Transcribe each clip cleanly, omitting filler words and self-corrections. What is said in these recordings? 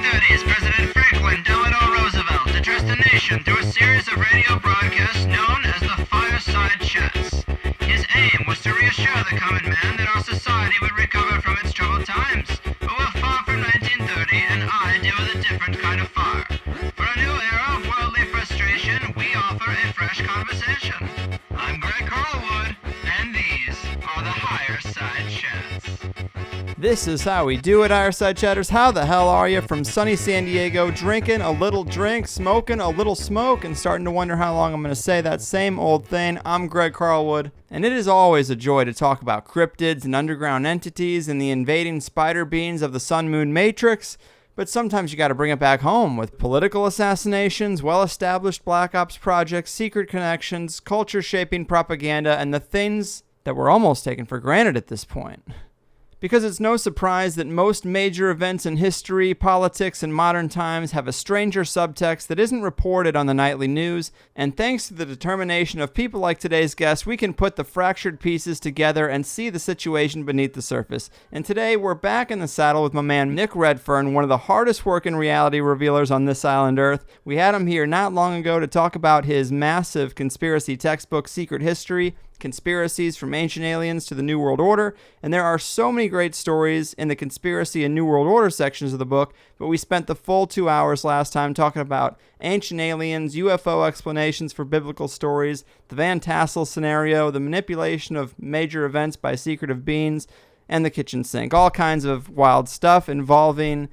1930s, President Franklin Delano Roosevelt addressed the nation through a series of radio broadcasts known as the Fireside Chats. His aim was to reassure the common man that our society would recover from its troubled times. But we're far from 1930, and I deal with a different kind of fire. For a new era of worldly frustration, we offer a fresh conversation. I'm Greg Carlwood, and these are the Higher Side Chats. This is how we do it, Fireside Chatters. How the hell are you? From sunny San Diego, drinking a little drink, smoking a little smoke, and starting to wonder how long I'm going to say that same old thing. I'm Greg Carlwood, and it is always a joy to talk about cryptids and underground entities and the invading spider beings of the sun-moon matrix. But sometimes you got to bring it back home with political assassinations, well-established black ops projects, secret connections, culture-shaping propaganda, and the things that were almost taken for granted at this point. Because it's no surprise that most major events in history, politics, and modern times have a stranger subtext that isn't reported on the nightly news, and thanks to the determination of people like today's guest, we can put the fractured pieces together and see the situation beneath the surface. And today, we're back in the saddle with my man Nick Redfern, one of the hardest working reality revealers on this island Earth. We had him here not long ago to talk about his massive conspiracy textbook, Secret History, Conspiracies from Ancient Aliens to the New World Order, and there are so many great stories in the Conspiracy and New World Order sections of the book, but we spent the full 2 hours last time talking about Ancient Aliens, UFO explanations for biblical stories, the Van Tassel scenario, the manipulation of major events by secretive beings, and the kitchen sink. All kinds of wild stuff involving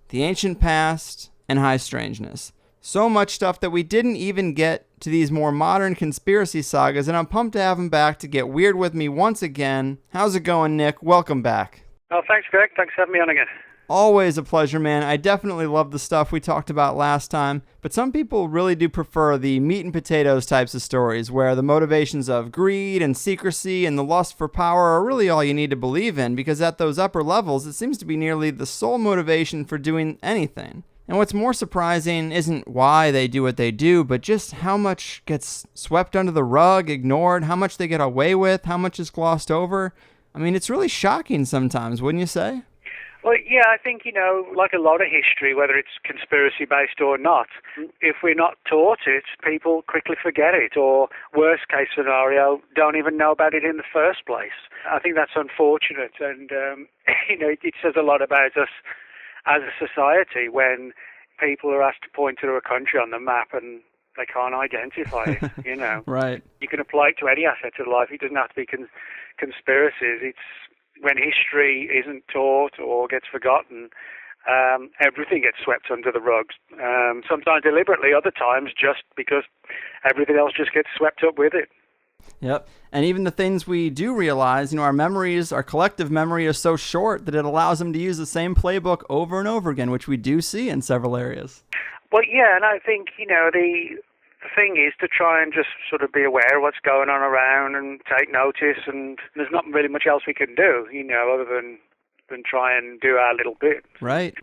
the ancient past and high strangeness. So much stuff that we didn't even get to these more modern conspiracy sagas, and I'm pumped to have him back to get weird with me once again. How's it going, Nick? Welcome back. Oh, thanks, Greg. Thanks for having me on again. Always a pleasure, man. I definitely love the stuff we talked about last time, but some people really do prefer the meat and potatoes types of stories, where the motivations of greed and secrecy and the lust for power are really all you need to believe in, because at those upper levels, it seems to be nearly the sole motivation for doing anything. And what's more surprising isn't why they do what they do, but just how much gets swept under the rug, ignored, how much they get away with, how much is glossed over. I mean, it's really shocking sometimes, wouldn't you say? Well, yeah, I think, like a lot of history, whether it's conspiracy-based or not, if we're not taught it, people quickly forget it, or worst case scenario, don't even know about it in the first place. I think that's unfortunate, and, it says a lot about us as a society when people are asked to point to a country on the map and they can't identify it, Right. You can apply it to any aspect of life. It doesn't have to be conspiracies. It's when history isn't taught or gets forgotten, everything gets swept under the rugs. Sometimes deliberately, other times just because everything else just gets swept up with it. Yep. And even the things we do realize, our memories, our collective memory is so short that it allows them to use the same playbook over and over again, which we do see in several areas. Well, yeah, and I think, the thing is to try and just sort of be aware of what's going on around and take notice, and there's not really much else we can do, other than try and do our little bit. Right.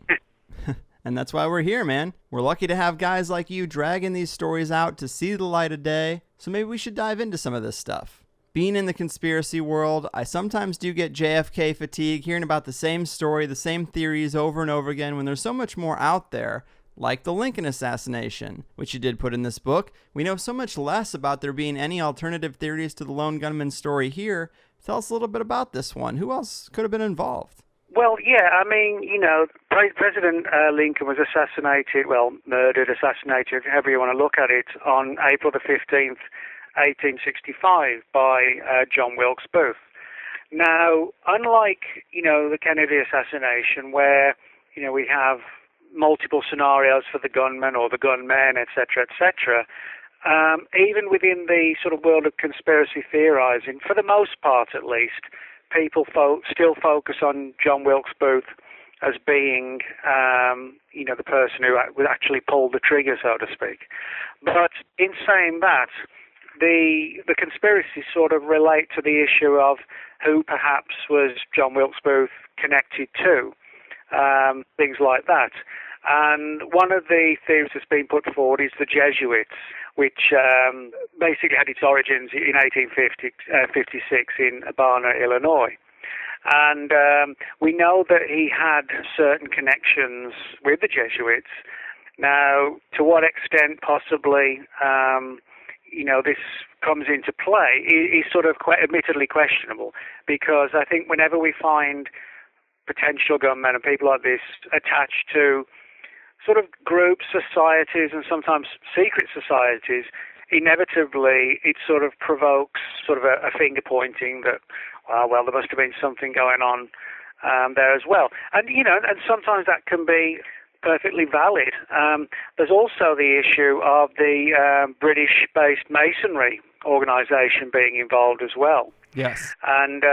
And that's why we're here, man. We're lucky to have guys like you dragging these stories out to see the light of day. So maybe we should dive into some of this stuff. Being in the conspiracy world, I sometimes do get JFK fatigue, hearing about the same story, the same theories over and over again when there's so much more out there, like the Lincoln assassination, which you did put in this book. We know so much less about there being any alternative theories to the lone gunman story here. Tell us a little bit about this one. Who else could have been involved? Well, yeah, I mean, President Lincoln was murdered, assassinated, however you want to look at it, on April the 15th, 1865 by John Wilkes Booth. Now, unlike, the Kennedy assassination where, we have multiple scenarios for the gunman or the gunmen, etc., etc., even within the sort of world of conspiracy theorizing, for the most part at least, people still focus on John Wilkes Booth as being, the person who would actually pull the trigger, so to speak. But in saying that, the conspiracies sort of relate to the issue of who perhaps was John Wilkes Booth connected to, things like that. And one of the theories that's been put forward is the Jesuits, which basically had its origins in 1856 in Urbana, Illinois. And we know that he had certain connections with the Jesuits. Now, to what extent possibly, this comes into play is sort of admittedly questionable, because I think whenever we find potential gunmen and people like this attached to sort of groups, societies, and sometimes secret societies, inevitably it sort of provokes sort of a finger pointing that, well, there must have been something going on there as well. And, and sometimes that can be perfectly valid. There's also the issue of the British-based Masonry organisation being involved as well. Yes. And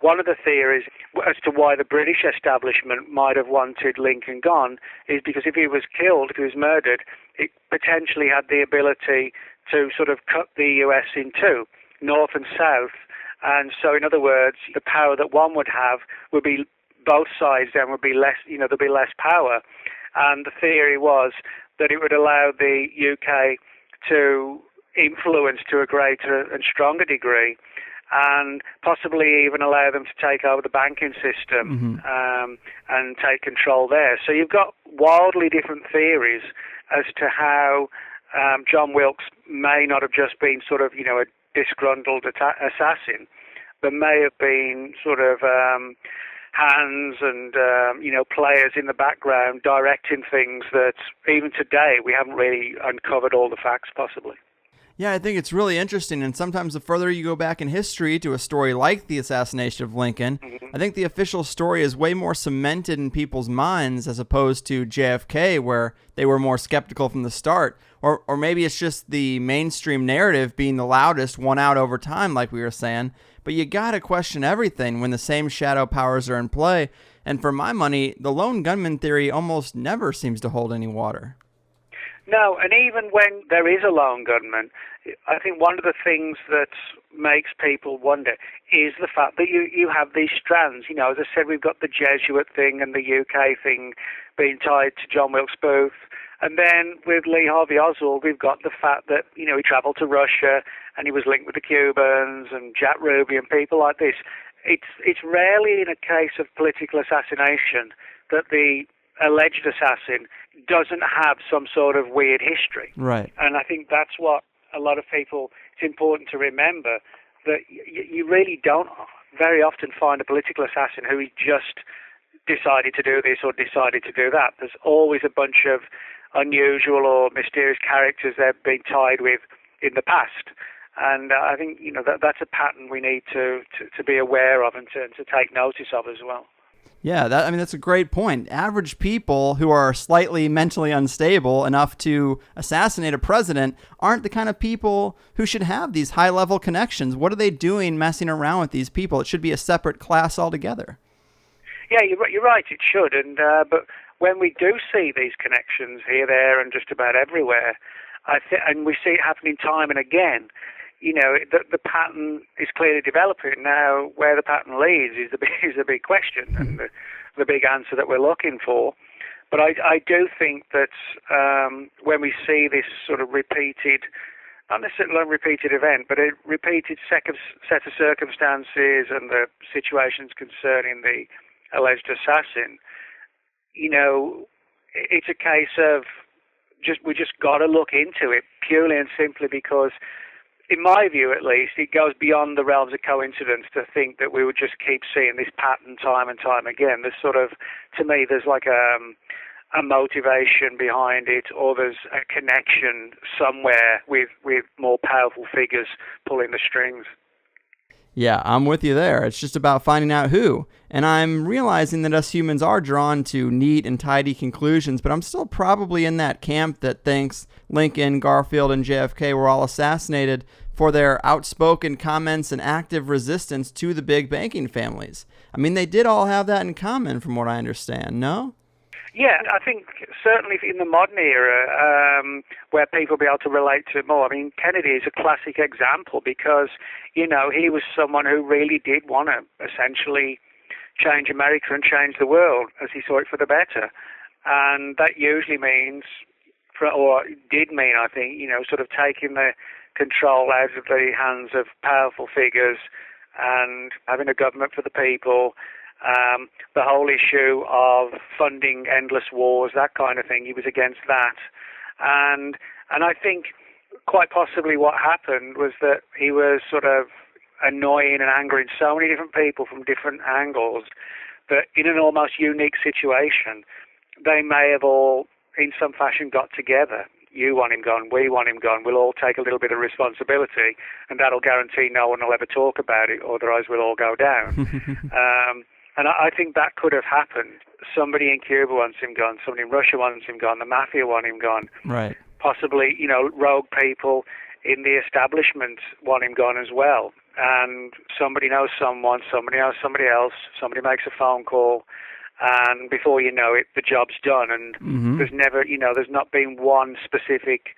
one of the theories as to why the British establishment might have wanted Lincoln gone is because if he was killed, if he was murdered, it potentially had the ability to sort of cut the US in two, north and south. And so, in other words, the power that one would have would be both sides, then would be less, there'd be less power. And the theory was that it would allow the UK to influence to a greater and stronger degree, and possibly even allow them to take over the banking system and take control there. So you've got wildly different theories as to how John Wilkes may not have just been sort of, a disgruntled assassin, but may have been sort of hands and, players in the background directing things that even today we haven't really uncovered all the facts possibly. Yeah, I think it's really interesting, and sometimes the further you go back in history to a story like the assassination of Lincoln, I think the official story is way more cemented in people's minds as opposed to JFK, where they were more skeptical from the start. Or maybe it's just the mainstream narrative being the loudest won out over time, like we were saying. But you gotta question everything when the same shadow powers are in play. And for my money, the lone gunman theory almost never seems to hold any water. No, and even when there is a lone gunman, I think one of the things that makes people wonder is the fact that you have these strands. As I said, we've got the Jesuit thing and the UK thing being tied to John Wilkes Booth. And then with Lee Harvey Oswald, we've got the fact that, he travelled to Russia and he was linked with the Cubans and Jack Ruby and people like this. It's rarely in a case of political assassination that the alleged assassin doesn't have some sort of weird history. Right. And I think that's what a lot of people, it's important to remember, that you really don't very often find a political assassin who just decided to do this or decided to do that. There's always a bunch of unusual or mysterious characters they've been tied with in the past. And I think, that's a pattern we need to be aware of and to take notice of as well. Yeah, that's a great point. Average people who are slightly mentally unstable enough to assassinate a president aren't the kind of people who should have these high-level connections. What are they doing messing around with these people? It should be a separate class altogether. Yeah, you're right, it should. And but when we do see these connections here, there, and just about everywhere, and we see it happening time and again, the pattern is clearly developing. Now, where the pattern leads is the big question and the big answer that we're looking for. But I do think that when we see this sort of repeated, not necessarily a repeated event, but a repeated set of circumstances and the situations concerning the alleged assassin, it's a case of we just got to look into it purely and simply because, in my view at least, it goes beyond the realms of coincidence to think that we would just keep seeing this pattern time and time again. There's sort of, to me, there's like a motivation behind it, or there's a connection somewhere with more powerful figures pulling the strings. Yeah, I'm with you there. It's just about finding out who. And I'm realizing that us humans are drawn to neat and tidy conclusions, but I'm still probably in that camp that thinks Lincoln, Garfield, and JFK were all assassinated for their outspoken comments and active resistance to the big banking families. I mean, they did all have that in common from what I understand, no? Yeah, I think certainly in the modern era, where people be able to relate to it more. I mean, Kennedy is a classic example because, he was someone who really did want to essentially change America and change the world as he saw it for the better. And that usually means, or did mean, I think, sort of taking the control out of the hands of powerful figures and having a government for the people, the whole issue of funding endless wars, that kind of thing. He was against that. And I think quite possibly what happened was that he was sort of annoying and angering so many different people from different angles that in an almost unique situation, they may have all, in some fashion, got together. You want him gone, we want him gone, we'll all take a little bit of responsibility, and that'll guarantee no one will ever talk about it, otherwise we'll all go down. And I think that could have happened. Somebody in Cuba wants him gone, somebody in Russia wants him gone, the mafia want him gone. Right. Possibly, rogue people in the establishment want him gone as well. And somebody knows someone, somebody knows somebody else, somebody makes a phone call, and before you know it, the job's done. And there's never, there's not been one specific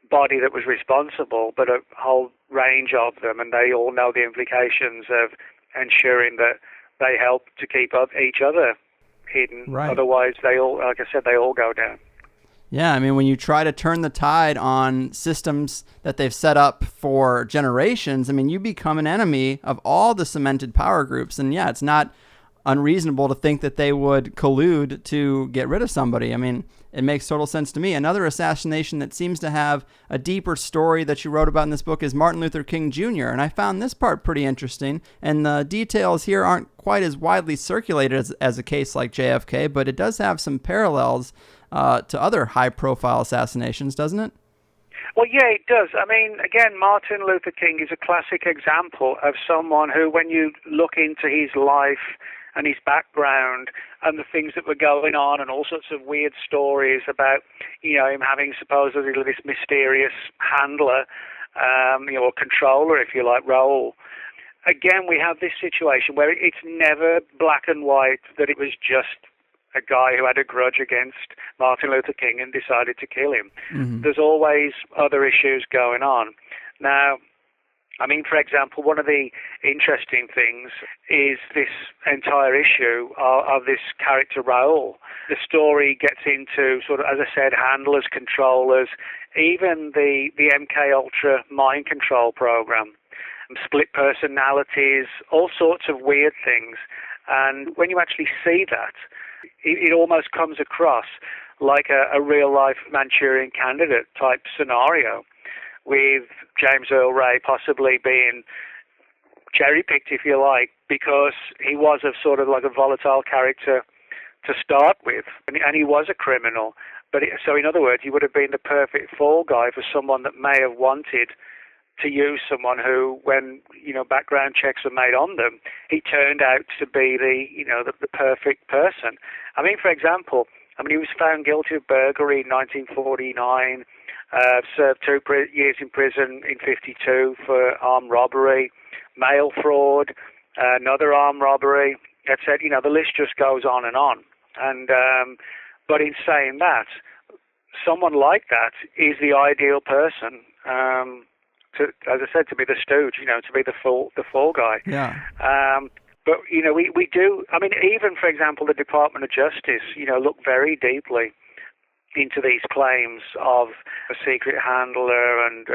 body that was responsible, but a whole range of them, and they all know the implications of ensuring that they help to keep each other hidden. Right. Otherwise, they all, like I said, they all go down. Yeah, I mean, when you try to turn the tide on systems that they've set up for generations, I mean, you become an enemy of all the cemented power groups. And yeah, it's not unreasonable to think that they would collude to get rid of somebody. I mean, it makes total sense to me. Another assassination that seems to have a deeper story that you wrote about in this book is Martin Luther King Jr., and I found this part pretty interesting. And the details here aren't quite as widely circulated as a case like JFK, but it does have some parallels to other high-profile assassinations, doesn't it? Well, yeah, it does. I mean, again, Martin Luther King is a classic example of someone who, when you look into his life and his background and the things that were going on and all sorts of weird stories about, him having supposedly this mysterious handler, or controller, if you like, role. Again, we have this situation where it's never black and white, that it was just a guy who had a grudge against Martin Luther King and decided to kill him. There's always other issues going on. Now, I mean, for example, one of the interesting things is this entire issue of this character Raoul. The story gets into sort of, as I said, handlers, controllers, even the MK Ultra mind control program, split personalities, all sorts of weird things. And when you actually see that, it almost comes across like a real-life Manchurian Candidate type scenario, with James Earl Ray possibly being cherry-picked, if you like, because he was a sort of like a volatile character to start with, and he was a criminal. So in other words, he would have been the perfect fall guy for someone that may have wanted to use someone who, when background checks were made on them, he turned out to be the perfect person. I mean, for example, he was found guilty of burglary in 1949, served 2 years in prison in 52 for armed robbery, mail fraud, another armed robbery, etc. The list just goes on and on. And but in saying that, someone like that is the ideal person. As I said, to be the stooge, to be the fall guy. Yeah. But we do. I mean, even for example, the Department of Justice, look very deeply into these claims of a secret handler and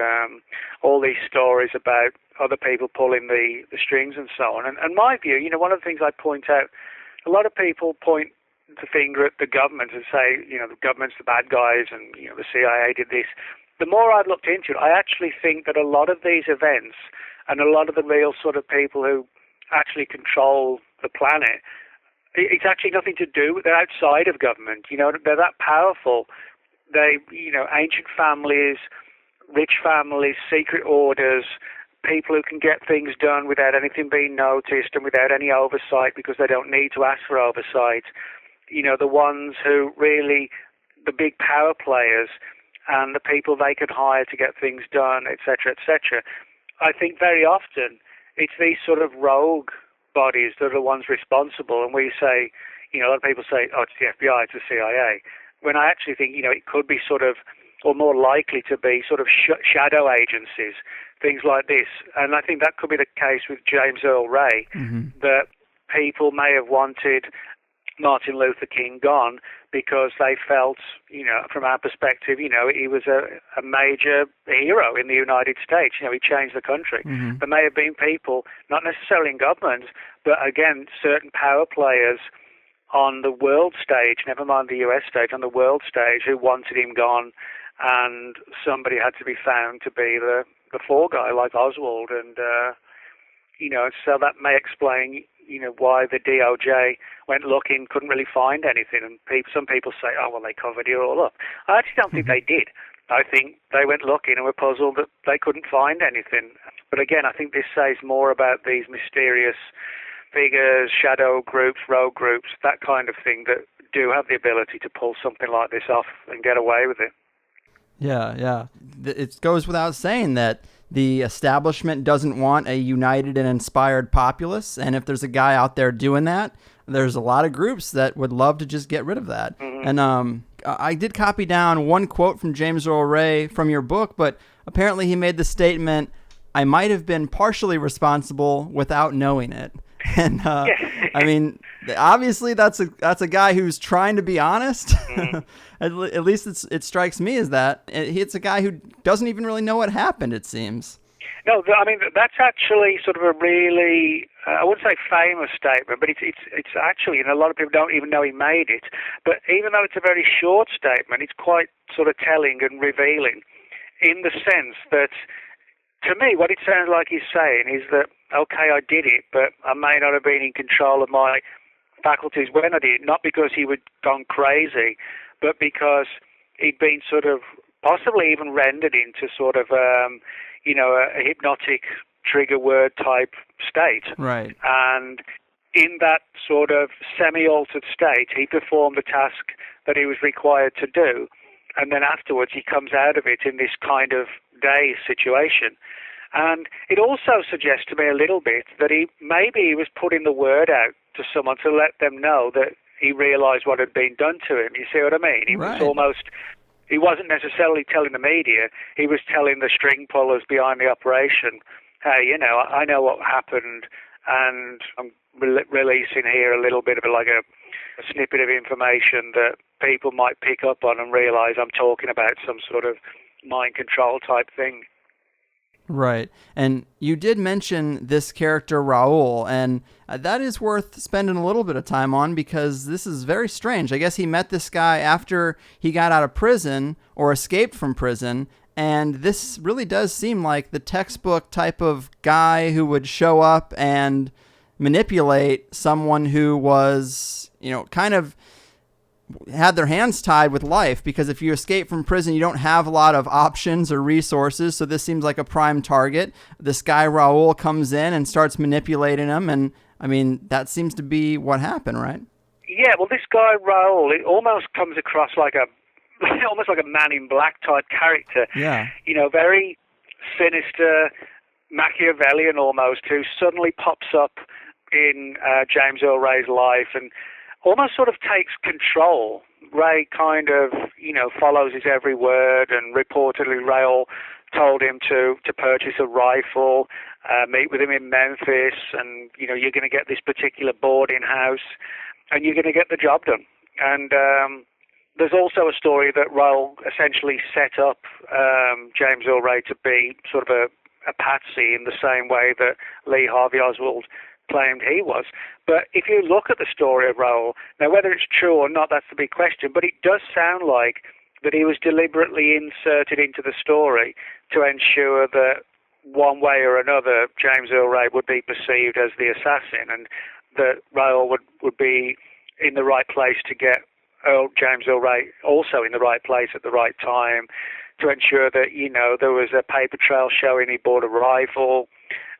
all these stories about other people pulling the strings and so on. And my view, one of the things I point out, a lot of people point the finger at the government and say, the government's the bad guys and the CIA did this. The more I've looked into it, I actually think that a lot of these events and a lot of the real sort of people who actually control the planet, it's actually nothing to do with, they're outside of government. They're that powerful. They, ancient families, rich families, secret orders, people who can get things done without anything being noticed and without any oversight because they don't need to ask for oversight. The ones who really, the big power players, and the people they could hire to get things done, etc., etc. I think very often it's these sort of rogue bodies that are the ones responsible, and we say, a lot of people say, oh, it's the FBI, it's the CIA, when I actually think, it could be sort of, or more likely to be sort of shadow agencies, things like this. And I think that could be the case with James Earl Ray, that people may have wanted Martin Luther King gone, because they felt, from our perspective, he was a major hero in the United States. He changed the country. Mm-hmm. There may have been people, not necessarily in government, but again, certain power players on the world stage, never mind the US stage, on the world stage, who wanted him gone, and somebody had to be found to be the fall guy, like Oswald, and so that may explain why the DOJ went looking, couldn't really find anything, and some people say, oh well, they covered it all up. I actually don't think they did. I think they went looking and were puzzled that they couldn't find anything. But again, I think this says more about these mysterious figures, shadow groups, rogue groups, that kind of thing, that do have the ability to pull something like this off and get away with it. Yeah. It goes without saying that the establishment doesn't want a united and inspired populace, and if there's a guy out there doing that, there's a lot of groups that would love to just get rid of that. Mm-hmm. And I did copy down one quote from James Earl Ray from your book, but apparently he made the statement, "I might have been partially responsible without knowing it." And I mean, obviously that's a guy who's trying to be honest. Mm-hmm. At least it strikes me as that. It's a guy who doesn't even really know what happened, it seems. No, I mean, that's actually sort of a really, I wouldn't say famous statement, but it's actually, and a lot of people don't even know he made it. But even though it's a very short statement, it's quite sort of telling and revealing, in the sense that, to me, what it sounds like he's saying is that, okay, I did it, but I may not have been in control of my faculties when I did it, not because he had gone crazy, but because he'd been sort of possibly even rendered into sort of, a hypnotic trigger word type state. Right. And in that sort of semi-altered state, he performed the task that he was required to do. And then afterwards, he comes out of it in this kind of dazed situation. And it also suggests to me a little bit that maybe he was putting the word out to someone to let them know that he realized what had been done to him. You see what I mean? He wasn't necessarily telling the media. He was telling the string pullers behind the operation, hey, I know what happened, and I'm releasing here a little bit of a snippet of information that people might pick up on and realize I'm talking about some sort of mind control type thing. Right. And you did mention this character, Raul, and that is worth spending a little bit of time on, because this is very strange. I guess he met this guy after he got out of prison or escaped from prison, and this really does seem like the textbook type of guy who would show up and manipulate someone who was, kind of had their hands tied with life, because if you escape from prison, you don't have a lot of options or resources. So this seems like a prime target. This guy Raul comes in and starts manipulating him, and I mean, that seems to be what happened, right? Yeah, well, this guy Raul, it almost comes across like almost like a Man in Black type character. Yeah. Very sinister, Machiavellian almost, who suddenly pops up in James Earl Ray's life and almost sort of takes control. Ray kind of, follows his every word, and reportedly Raul told him to purchase a rifle, meet with him in Memphis, and, you're going to get this particular boarding house, and you're going to get the job done. And there's also a story that Raul essentially set up James Earl Ray to be sort of a patsy in the same way that Lee Harvey Oswald claimed he was. But if you look at the story of Raul, now whether it's true or not, that's the big question, but it does sound like that he was deliberately inserted into the story to ensure that one way or another James Earl Ray would be perceived as the assassin, and that Raul would be in the right place to get James Earl Ray also in the right place at the right time, to ensure that, there was a paper trail showing he bought a rifle,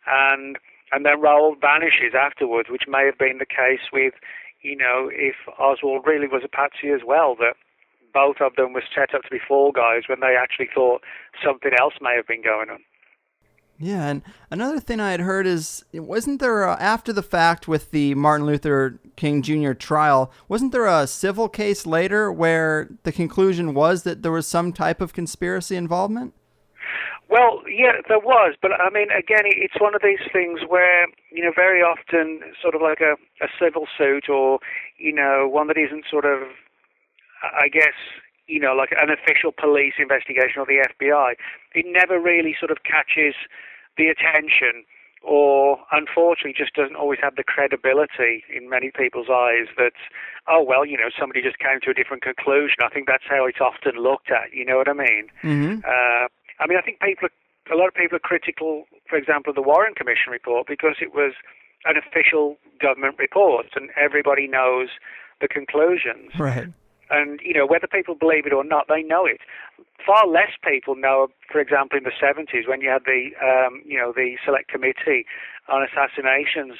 and then Raul vanishes afterwards, which may have been the case with, if Oswald really was a patsy as well, that both of them were set up to be fall guys when they actually thought something else may have been going on. Yeah, and another thing I had heard is, wasn't there, after the fact with the Martin Luther King Jr. trial, wasn't there a civil case later where the conclusion was that there was some type of conspiracy involvement? Well, yeah, there was, but I mean, again, it's one of these things where, very often sort of like a civil suit or, one that isn't sort of, I guess, like an official police investigation or the FBI, it never really sort of catches the attention or, unfortunately, just doesn't always have the credibility in many people's eyes that, oh, well, somebody just came to a different conclusion. I think that's how it's often looked at, you know what I mean? Mm-hmm. I think a lot of people are critical, for example, of the Warren Commission report because it was an official government report and everybody knows the conclusions. Right. And, whether people believe it or not, they know it. Far less people know, for example, in the 70s when you had the Select Committee on Assassinations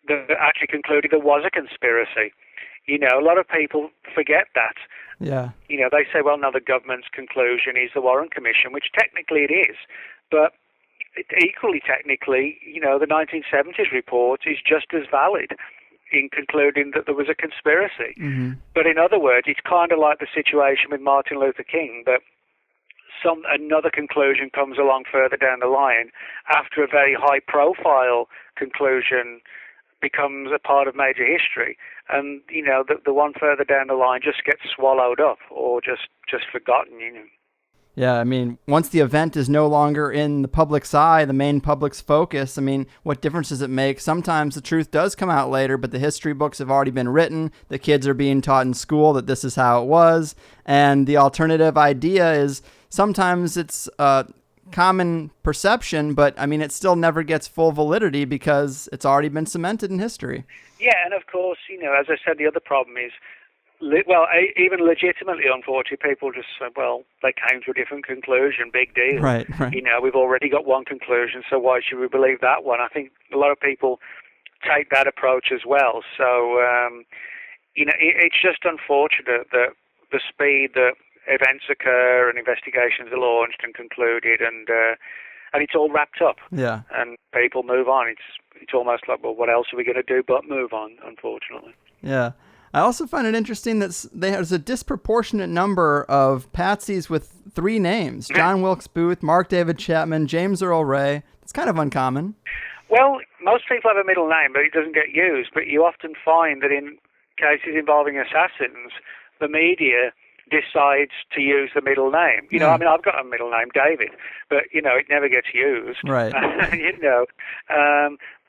that actually concluded there was a conspiracy. A lot of people forget that. Yeah. They say, well, no, the government's conclusion is the Warren Commission, which technically it is. But equally technically, the 1970s report is just as valid in concluding that there was a conspiracy. Mm-hmm. But in other words, it's kind of like the situation with Martin Luther King, that another conclusion comes along further down the line after a very high-profile conclusion becomes a part of major history, and the one further down the line just gets swallowed up or just forgotten. Yeah, I mean, once the event is no longer in the public's eye, the main public's focus, I mean, what difference does it make? Sometimes the truth does come out later, but the history books have already been written. The kids are being taught in school that this is how it was. And the alternative idea is sometimes it's common perception, but I mean, it still never gets full validity because it's already been cemented in history. Yeah, and of course, as I said, the other problem is, even legitimately, unfortunately, people just say, well, they came to a different conclusion, big deal. Right. We've already got one conclusion, so why should we believe that one? I think a lot of people take that approach as well. So, it's just unfortunate that the speed that events occur and investigations are launched and concluded and it's all wrapped up. Yeah. And people move on. It's almost like, well, what else are we going to do but move on, unfortunately. Yeah. I also find it interesting that there's a disproportionate number of patsies with 3 names: John Wilkes Booth, Mark David Chapman, James Earl Ray. It's kind of uncommon. Well, most people have a middle name, but it doesn't get used. But you often find that in cases involving assassins, the media decides to use the middle name. I've got a middle name, David, but, it never gets used. Right.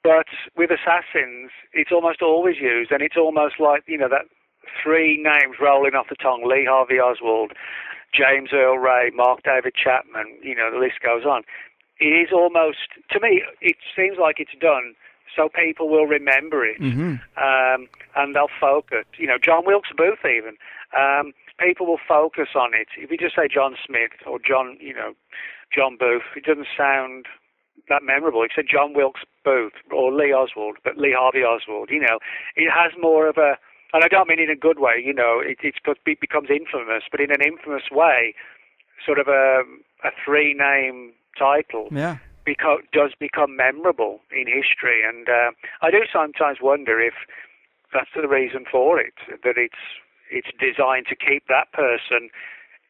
But with assassins, it's almost always used, and it's almost like, that 3 names rolling off the tongue: Lee Harvey Oswald, James Earl Ray, Mark David Chapman, the list goes on. It is almost, to me, it seems like it's done so people will remember it, mm-hmm. And they'll focus. John Wilkes Booth even. People will focus on it. If you just say John Smith or John Booth, it doesn't sound that memorable. If you say John Wilkes Booth or Lee Oswald, but Lee Harvey Oswald, it has more of a, and I don't mean in a good way, it becomes infamous, but in an infamous way, sort of a 3-name title. Yeah. Does become memorable in history, and I do sometimes wonder if that's the reason for it, that it's designed to keep that person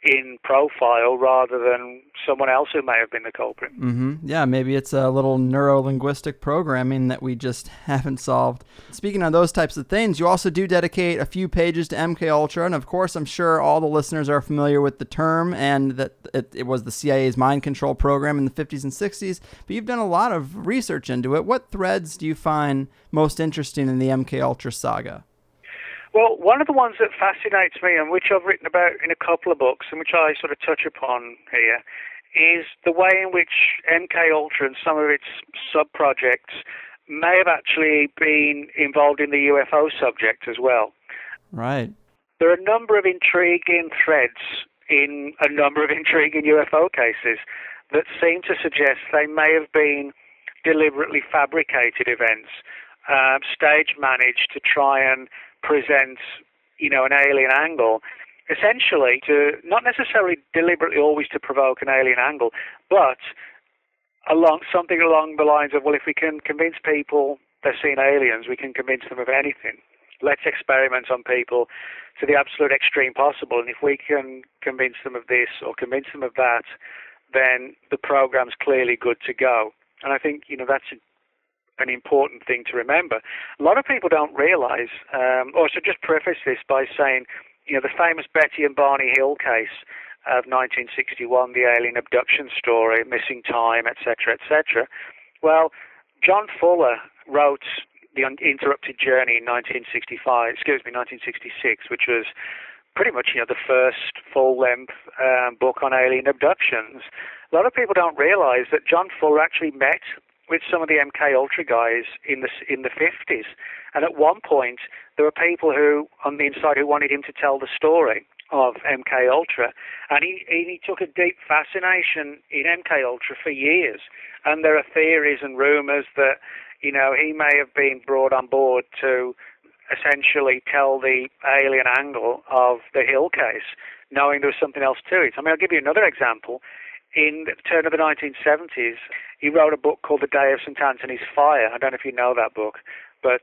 in profile rather than someone else who may have been the culprit. Mm-hmm. Yeah, maybe it's a little neuro-linguistic programming that we just haven't solved. Speaking of those types of things, you also do dedicate a few pages to MK Ultra, and of course, I'm sure all the listeners are familiar with the term and that it was the CIA's mind control program in the 50s and 60s, but you've done a lot of research into it. What threads do you find most interesting in the MK Ultra saga? Well, one of the ones that fascinates me, and which I've written about in a couple of books, and which I sort of touch upon here, is the way in which MK Ultra and some of its sub-projects may have actually been involved in the UFO subject as well. Right. There are a number of intriguing threads in a number of intriguing UFO cases that seem to suggest they may have been deliberately fabricated events, stage managed to try and present, an alien angle, essentially to not necessarily deliberately always to provoke an alien angle, but something along the lines of, well, if we can convince people they're seeing aliens, we can convince them of anything. Let's experiment on people to the absolute extreme possible, and if we can convince them of this or convince them of that, then the program's clearly good to go. And I think, that's an important thing to remember. A lot of people don't realize, or I should just preface this by saying, the famous Betty and Barney Hill case of 1961, the alien abduction story, missing time, etc., etc. Well, John Fuller wrote The Interrupted Journey in 1966, which was pretty much, the first full-length book on alien abductions. A lot of people don't realize that John Fuller actually met with some of the MK Ultra guys in the 50s, and at one point there were people who on the inside who wanted him to tell the story of MK Ultra, and he took a deep fascination in MK Ultra for years. And there are theories and rumors that he may have been brought on board to essentially tell the alien angle of the Hill case, knowing there was something else to it. I mean, I'll give you another example. In the turn of the 1970s, he wrote a book called The Day of St. Anthony's Fire. I don't know if you know that book, but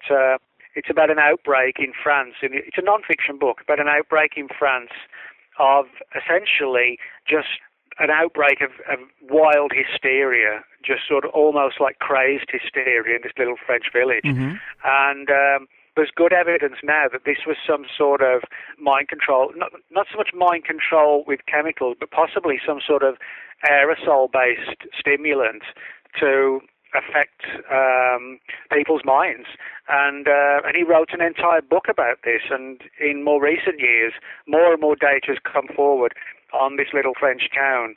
it's about an outbreak in France. It's a non-fiction book about an outbreak in France of essentially just an outbreak of wild hysteria, just sort of almost like crazed hysteria in this little French village. Mm-hmm. And there's good evidence now that this was some sort of mind control, not so much mind control with chemicals, but possibly some sort of aerosol-based stimulant to affect people's minds. And he wrote an entire book about this. And in more recent years, more and more data has come forward on this little French town,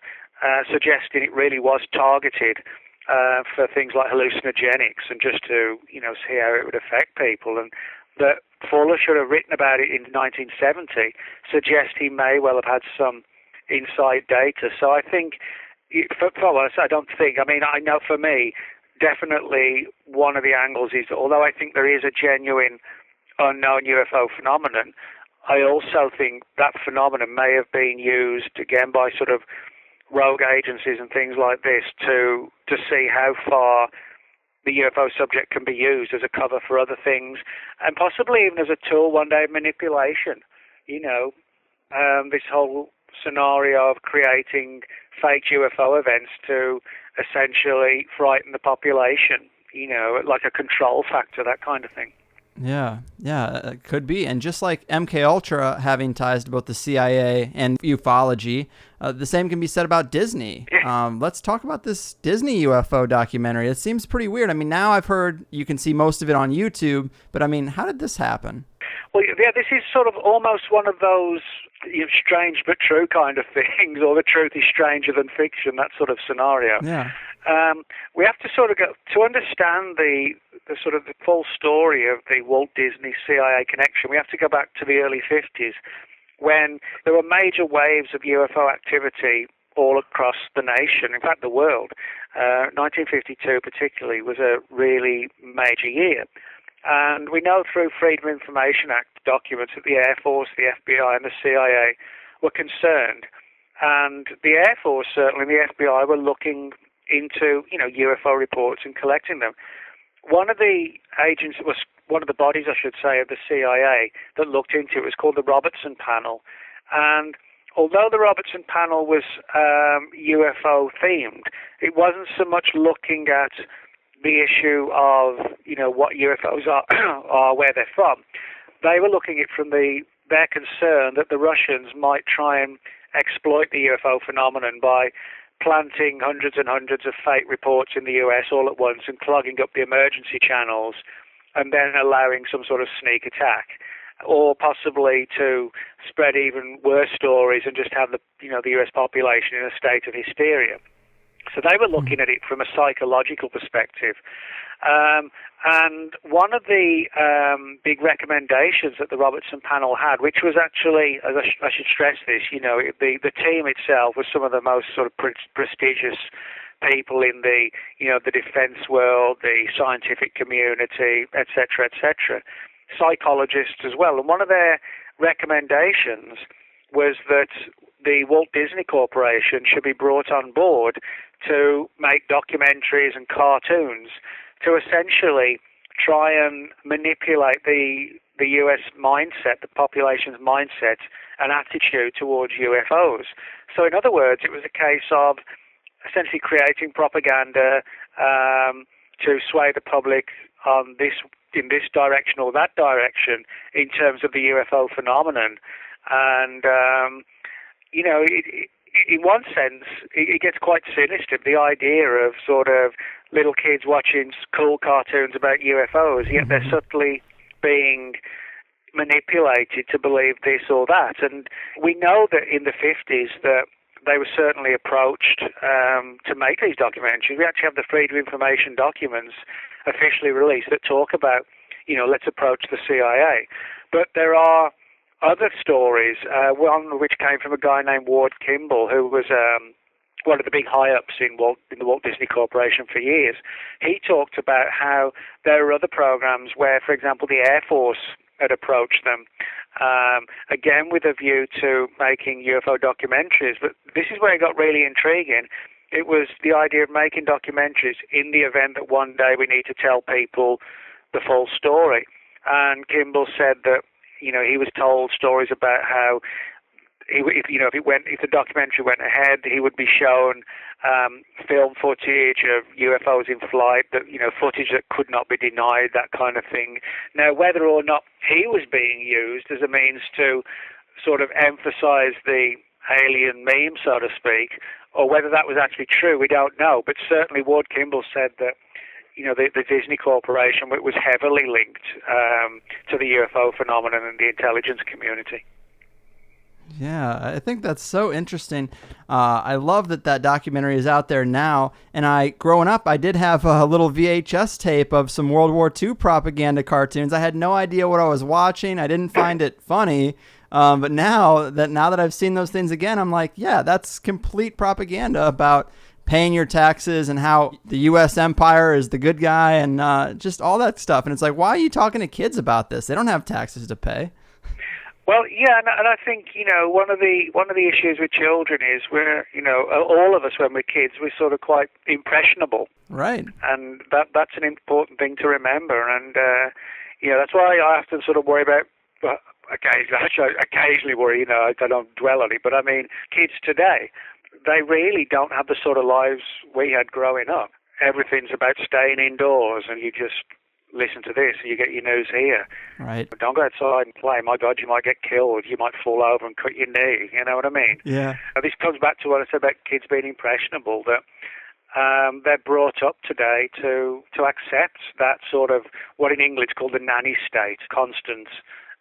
suggesting it really was targeted for things like hallucinogenics and just to, see how it would affect people. And that Fuller should have written about it in 1970 suggests he may well have had some inside data. So I think, for us, I know for me, definitely one of the angles is, although I think there is a genuine unknown UFO phenomenon, I also think that phenomenon may have been used, again, by sort of rogue agencies and things like this to see how far the UFO subject can be used as a cover for other things, and possibly even as a tool one day of manipulation. This whole scenario of creating fake UFO events to essentially frighten the population, like a control factor, that kind of thing. Yeah, it could be. And just like MK Ultra having ties to both the CIA and ufology, the same can be said about Disney. Let's talk about this Disney UFO documentary. It seems pretty weird. I mean, now I've heard you can see most of it on YouTube, but I mean, how did this happen? Well, yeah, this is sort of almost one of those strange but true kind of things, or the truth is stranger than fiction, that sort of scenario. Yeah. We have to sort of to understand the sort of the full story of the Walt Disney CIA connection. We have to go back to the early 50s when there were major waves of UFO activity all across the nation, in fact the world. 1952 particularly was a really major year. And we know through Freedom of Information Act documents that the Air Force, the FBI, and the CIA were concerned. And the Air Force, certainly, and the FBI were looking into, UFO reports and collecting them. One of the bodies, I should say, of the CIA that looked into it was called the Robertson Panel. And although the Robertson Panel was UFO themed, it wasn't so much looking at the issue of, what UFOs are where they're from. They were looking at it from their concern that the Russians might try and exploit the UFO phenomenon by planting hundreds and hundreds of fake reports in the US all at once and clogging up the emergency channels and then allowing some sort of sneak attack, or possibly to spread even worse stories and just have the US population in a state of hysteria. So they were looking at it from a psychological perspective. And one of the big recommendations that the Robertson panel had, which was actually, as I should stress this, the team itself was some of the most sort of prestigious people in the defense world, the scientific community, etc., psychologists as well. And one of their recommendations was that the Walt Disney Corporation should be brought on board to make documentaries and cartoons to essentially try and manipulate the US mindset, the population's mindset and attitude towards UFOs. So in other words, it was a case of essentially creating propaganda to sway the public on in this direction or that direction in terms of the UFO phenomenon. And in one sense, it gets quite sinister. The idea of sort of little kids watching cool cartoons about UFOs, yet they're subtly being manipulated to believe this or that. And we know that in the 50s that they were certainly approached to make these documentaries. We actually have the Freedom of Information documents officially released that talk about, let's approach the CIA. But there are other stories, one of which came from a guy named Ward Kimball, who was one of the big high-ups in the Walt Disney Corporation for years. He talked about how there are other programs where, for example, the Air Force had approached them, again with a view to making UFO documentaries. But this is where it got really intriguing. It was the idea of making documentaries in the event that one day we need to tell people the full story. And Kimball said that, he was told stories about how if the documentary went ahead, he would be shown film footage of UFOs in flight, footage that could not be denied, that kind of thing. Now, whether or not he was being used as a means to sort of emphasize the alien meme, so to speak, or whether that was actually true, we don't know. But certainly Ward Kimball said that the Disney Corporation was heavily linked to the UFO phenomenon and the intelligence community. Yeah, I think that's so interesting. I love that documentary is out there now. And growing up, I did have a little VHS tape of some World War II propaganda cartoons. I had no idea what I was watching. I didn't find it funny. But now that I've seen those things again, I'm like, yeah, that's complete propaganda about paying your taxes and how the U.S. empire is the good guy and just all that stuff. And it's like, why are you talking to kids about this? They don't have taxes to pay. Well, yeah, and I think one of the issues with children is we're all of us when we're kids we're sort of quite impressionable, right? And that's an important thing to remember, and that's why I often sort of worry about. Occasionally worry, I don't dwell on it, but I mean, kids today, they really don't have the sort of lives we had growing up. Everything's about staying indoors, and you just listen to this and you get your news here. Right. But don't go outside and play. My God, you might get killed. You might fall over and cut your knee. You know what I mean? Yeah. Now, this comes back to what I said about kids being impressionable, that they're brought up today to accept that sort of, what in English is called the nanny state, constant,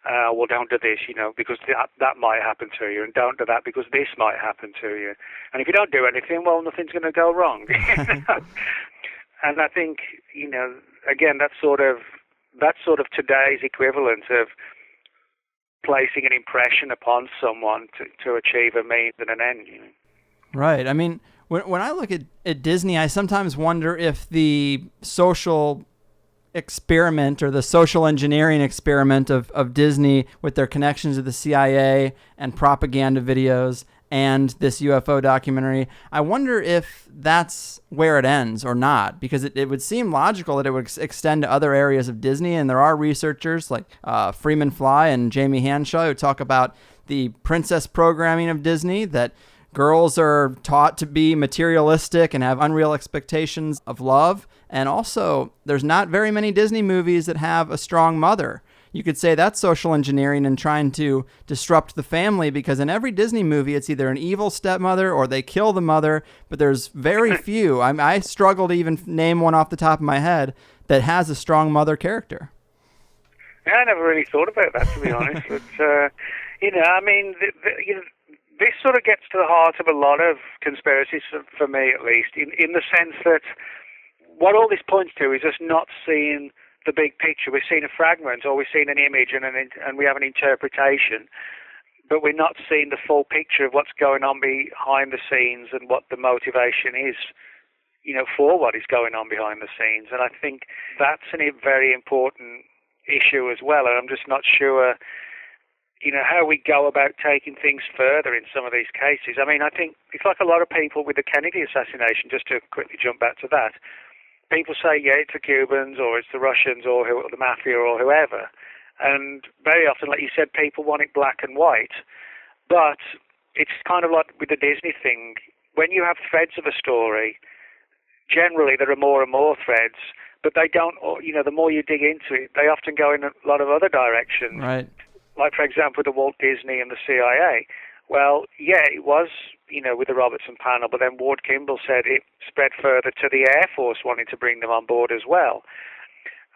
well, don't do this, because that might happen to you, and don't do that because this might happen to you. And if you don't do anything, well, nothing's going to go wrong. And I think, again, that's sort of today's equivalent of placing an impression upon someone to achieve a means and an end. Right. I mean, when I look at Disney, I sometimes wonder if the social experiment or the social engineering experiment of Disney with their connections to the CIA and propaganda videos and this UFO documentary, I wonder if that's where it ends or not, because it would seem logical that it would extend to other areas of Disney, and there are researchers like Freeman Fly and Jamie Hanshaw who talk about the princess programming of Disney, that girls are taught to be materialistic and have unreal expectations of love. And also, there's not very many Disney movies that have a strong mother. You could say that's social engineering and trying to disrupt the family, because in every Disney movie, it's either an evil stepmother or they kill the mother, but there's very few. I struggle to even name one off the top of my head that has a strong mother character. Yeah, I never really thought about that, to be honest. But, this sort of gets to the heart of a lot of conspiracies, for me at least, in the sense that what all this points to is us not seeing the big picture. We've seen a fragment, or we've seen an image, and we have an interpretation, but we're not seeing the full picture of what's going on behind the scenes and what the motivation is, for what is going on behind the scenes. And I think that's a very important issue as well, and I'm just not sure how we go about taking things further in some of these cases. I mean, I think it's like a lot of people with the Kennedy assassination, just to quickly jump back to that. People say, yeah, it's the Cubans or it's the Russians or the mafia or whoever. And very often, like you said, people want it black and white. But it's kind of like with the Disney thing. when you have threads of a story, generally there are more and more threads, but they don't, the more you dig into it, they often go in a lot of other directions. Right. Like, for example, the Walt Disney and the CIA. Well, yeah, it was, with the Robertson panel, but then Ward Kimball said it spread further to the Air Force wanting to bring them on board as well.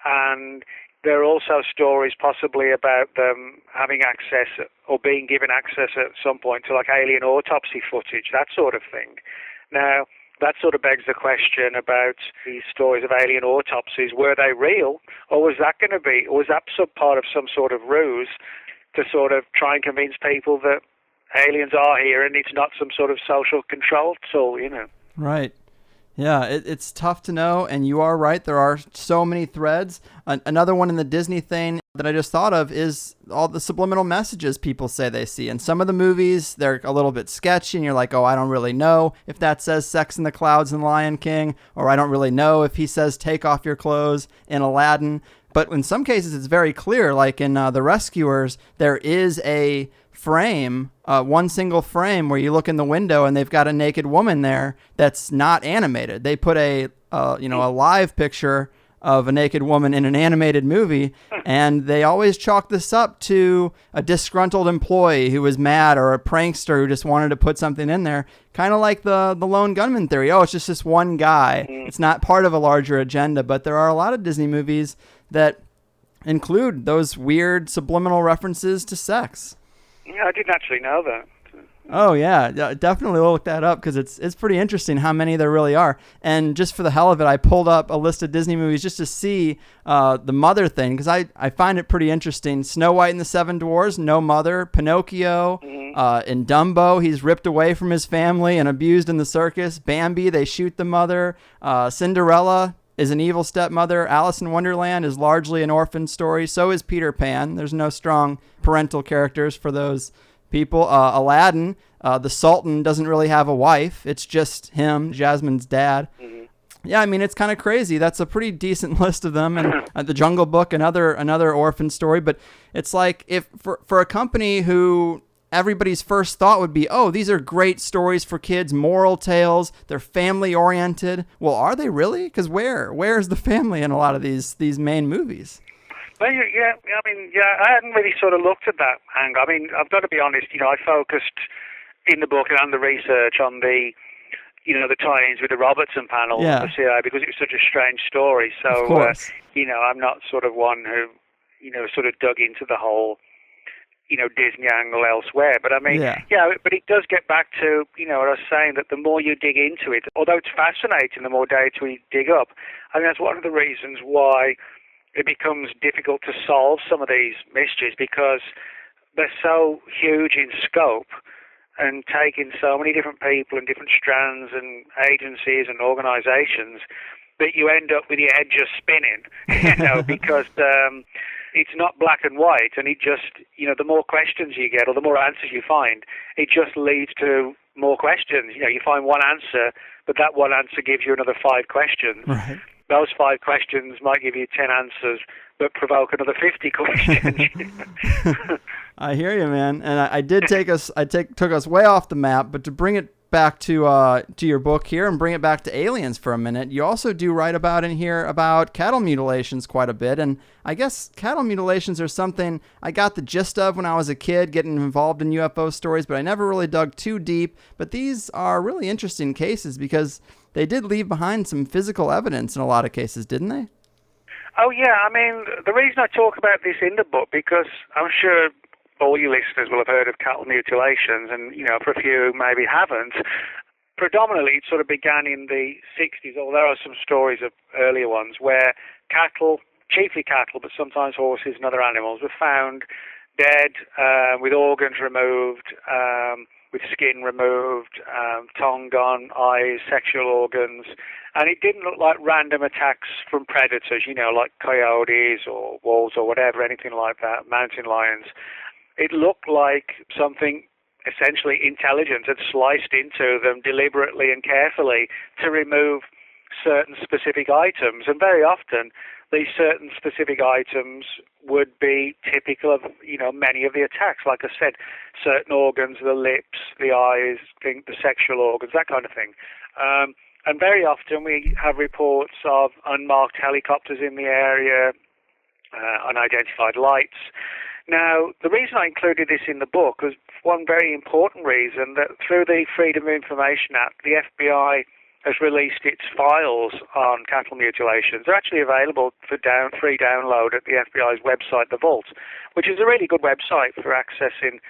And there are also stories possibly about them having access or being given access at some point to like alien autopsy footage, that sort of thing. Now, that sort of begs the question about these stories of alien autopsies. Were they real, or was that some part of some sort of ruse to sort of try and convince people that aliens are here and it's not some sort of social control tool, Right. Yeah, it's tough to know, and you are right. There are so many threads. Another one in the Disney thing that I just thought of is all the subliminal messages people say they see. In some of the movies, they're a little bit sketchy, and you're like, oh, I don't really know if that says sex in the clouds in Lion King, or I don't really know if he says take off your clothes in Aladdin. But in some cases, it's very clear, like in The Rescuers, there is a frame, one single frame where you look in the window and they've got a naked woman there that's not animated. They put a live picture of a naked woman in an animated movie, and they always chalk this up to a disgruntled employee who was mad, or a prankster who just wanted to put something in there, kind of like the lone gunman theory. Oh, it's just this one guy. It's not part of a larger agenda. But there are a lot of Disney movies that include those weird subliminal references to sex. Yeah, I didn't actually know that. Oh, yeah. Definitely look that up, because it's pretty interesting how many there really are. And just for the hell of it, I pulled up a list of Disney movies just to see the mother thing, because I find it pretty interesting. Snow White and the Seven Dwarfs, no mother. Pinocchio, in Dumbo, he's ripped away from his family and abused in the circus. Bambi, they shoot the mother. Cinderella is an evil stepmother. Alice in Wonderland is largely an orphan story. So is Peter Pan. There's no strong parental characters for those people. Aladdin, the Sultan doesn't really have a wife. It's just him, Jasmine's dad. Yeah, I mean, it's kind of crazy. That's a pretty decent list of them. And The Jungle Book, another orphan story. But it's like, if for a company who everybody's first thought would be, oh, these are great stories for kids, moral tales, they're family oriented. Well, are they really? Because where's the family in a lot of these main movies? Well, I hadn't really sort of looked at that angle. I mean, I've got to be honest, I focused in the book and the research on the tie-ins with the Robertson panel of the CIA, because it was such a strange story. So, I'm not sort of one who, sort of dug into the whole Disney angle elsewhere. But I mean, but it does get back to, what I was saying, that the more you dig into it, although it's fascinating, the more data we dig up. I think that's one of the reasons why it becomes difficult to solve some of these mysteries, because they're so huge in scope and taking so many different people and different strands and agencies and organizations that you end up with your head just spinning, because it's not black and white, and it just, the more questions you get or the more answers you find, it just leads to more questions. You find one answer, but that one answer gives you another 5 questions. Right. Those 5 questions might give you 10 answers, but provoke another 50 questions. I hear you, man. And I did took us way off the map, but to bring it back to your book here and bring it back to aliens for a minute, you also do write about in here about cattle mutilations quite a bit. And I guess cattle mutilations are something I got the gist of when I was a kid, getting involved in UFO stories, but I never really dug too deep. But these are really interesting cases, because they did leave behind some physical evidence in a lot of cases, didn't they? Oh, yeah. I mean, the reason I talk about this in the book, because I'm sure all you listeners will have heard of cattle mutilations, and, for a few who maybe haven't. Predominantly, it sort of began in the 60s, although there are some stories of earlier ones, where cattle, chiefly cattle, but sometimes horses and other animals, were found dead, with organs removed, with skin removed, tongue gone, eyes, sexual organs. And it didn't look like random attacks from predators, like coyotes or wolves or whatever, anything like that, mountain lions. It looked like something essentially intelligent had sliced into them deliberately and carefully to remove certain specific items. And very often these certain specific items would be typical of, many of the attacks. Like I said, certain organs, the lips, the eyes, the sexual organs, that kind of thing. And very often we have reports of unmarked helicopters in the area, unidentified lights. Now, the reason I included this in the book was one very important reason, that through the Freedom of Information Act, the FBI has released its files on cattle mutilations. They're actually available for free download at the FBI's website, The Vault, which is a really good website for accessing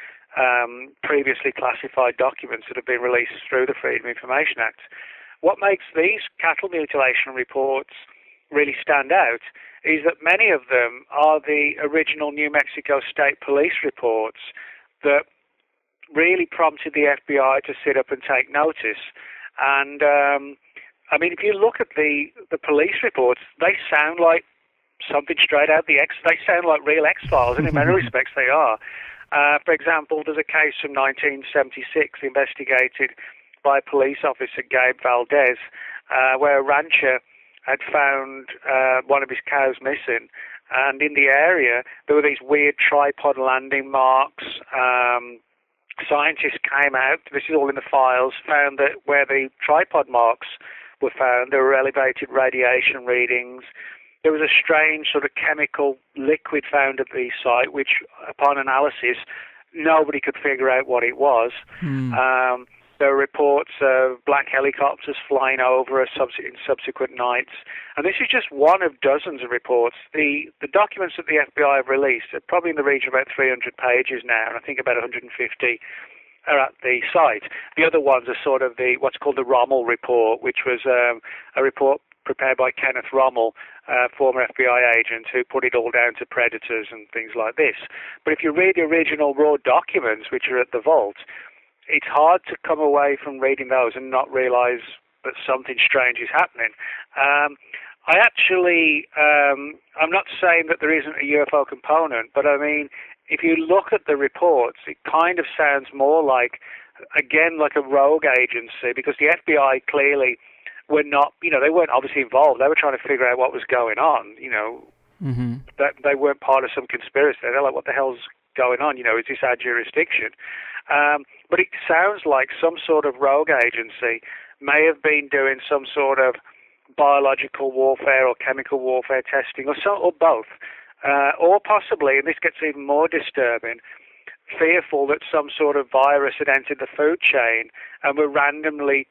previously classified documents that have been released through the Freedom of Information Act. What makes these cattle mutilation reports really stand out is that many of them are the original New Mexico State Police reports that really prompted the FBI to sit up and take notice. And, if you look at the police reports, they sound like something straight out they sound like real X-Files, and in many respects they are. For example, there's a case from 1976 investigated by police officer Gabe Valdez, where a rancher had found one of his cows missing, and in the area there were these weird tripod landing marks. Scientists came out, this is all in the files, found that where the tripod marks were found, there were elevated radiation readings. There was a strange sort of chemical liquid found at the site, which upon analysis nobody could figure out what it was. There were reports of black helicopters flying over us in subsequent nights. And this is just one of dozens of reports. The documents that the FBI have released are probably in the region of about 300 pages now, and I think about 150 are at the site. The other ones are sort of what's called the Rommel Report, which was a report prepared by Kenneth Rommel, former FBI agent, who put it all down to predators and things like this. But if you read the original raw documents, which are at the Vault, it's hard to come away from reading those and not realize that something strange is happening. I'm not saying that there isn't a UFO component, but if you look at the reports, it kind of sounds more like a rogue agency, because the FBI clearly were not, they weren't obviously involved. They were trying to figure out what was going on, that they weren't part of some conspiracy. They're like, what the hell's going on? Is this our jurisdiction? But it sounds like some sort of rogue agency may have been doing some sort of biological warfare or chemical warfare testing, or both. Or possibly, and this gets even more disturbing, fearful that some sort of virus had entered the food chain and were randomly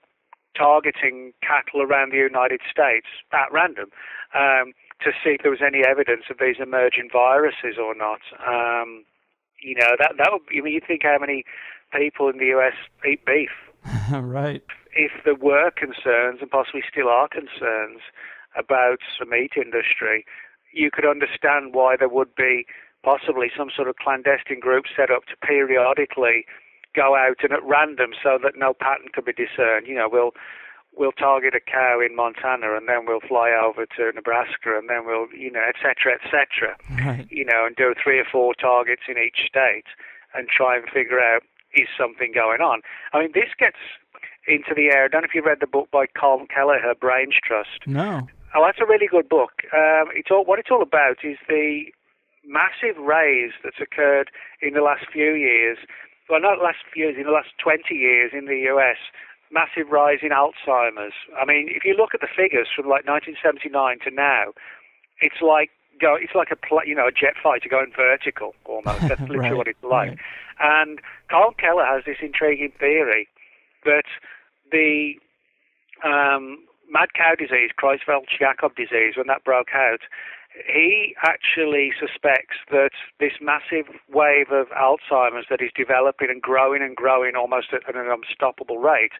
targeting cattle around the United States at random to see if there was any evidence of these emerging viruses or not. That would, you think how many people in the US eat beef. Right. If there were concerns, and possibly still are concerns, about the meat industry, you could understand why there would be possibly some sort of clandestine group set up to periodically go out and at random, so that no pattern could be discerned. We'll target a cow in Montana, and then we'll fly over to Nebraska, and then we'll, et cetera, right. And do 3 or 4 targets in each state and try and figure out, is something going on? This gets into the area. I don't know if you've read the book by Colm Kelleher, Brains Trust. No. Oh, that's a really good book. What it's all about is the massive raise that's occurred in the last few years. Well, not the last few years, in the last 20 years in the US. Massive rise in Alzheimer's. If you look at the figures from like 1979 to now, it's like a jet fighter going vertical almost. That's literally right, what it's like. Right. And Colm Kelleher has this intriguing theory that the mad cow disease, Creutzfeldt-Jakob disease, when that broke out, he actually suspects that this massive wave of Alzheimer's that is developing and growing almost at an unstoppable rate,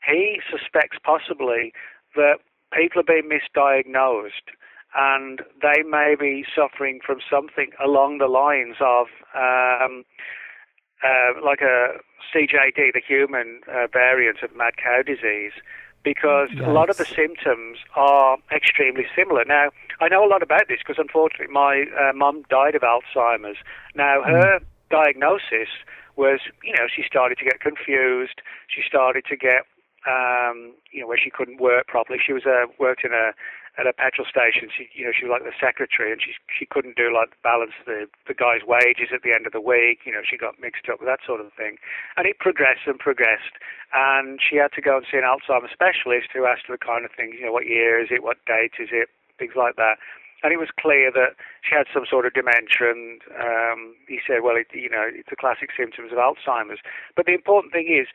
he suspects possibly that people are being misdiagnosed, and they may be suffering from something along the lines of like a CJD, the human variant of mad cow disease, because a lot of the symptoms are extremely similar. Now, I know a lot about this because, unfortunately, my mum died of Alzheimer's. Now, her diagnosis was, she started to get confused. She started to get, where she couldn't work properly. She was worked in a at a petrol station. She was like the secretary, and she couldn't do like balance the guy's wages at the end of the week. She got mixed up with that sort of thing, and it progressed and progressed. And she had to go and see an Alzheimer's specialist who asked her the kind of things, what year is it, what date is it, things like that. And it was clear that she had some sort of dementia, and he said, well, it's the classic symptoms of Alzheimer's. But the important thing is,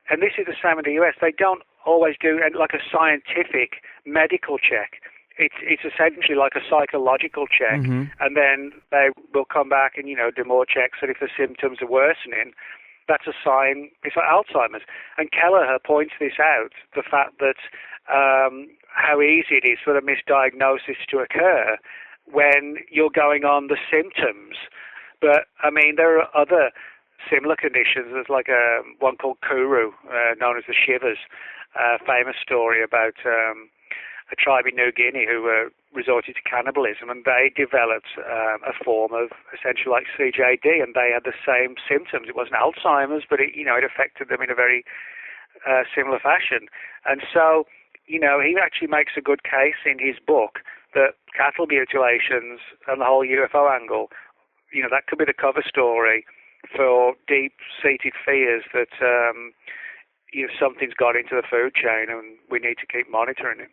and this is the same in the US, they don't always do like a scientific medical check. It's essentially like a psychological check, and then they will come back and, do more checks, and if the symptoms are worsening, that's a sign it's like Alzheimer's. And Kelleher points this out, the fact that how easy it is for the misdiagnosis to occur when you're going on the symptoms. But, there are other similar conditions. There's like one called Kuru, known as the Shivers, a famous story about a tribe in New Guinea who resorted to cannibalism, and they developed a form of essentially like CJD, and they had the same symptoms. It wasn't Alzheimer's, but it affected them in a very similar fashion. And so, he actually makes a good case in his book that cattle mutilations and the whole UFO angle, that could be the cover story for deep-seated fears that something's got into the food chain, and we need to keep monitoring it.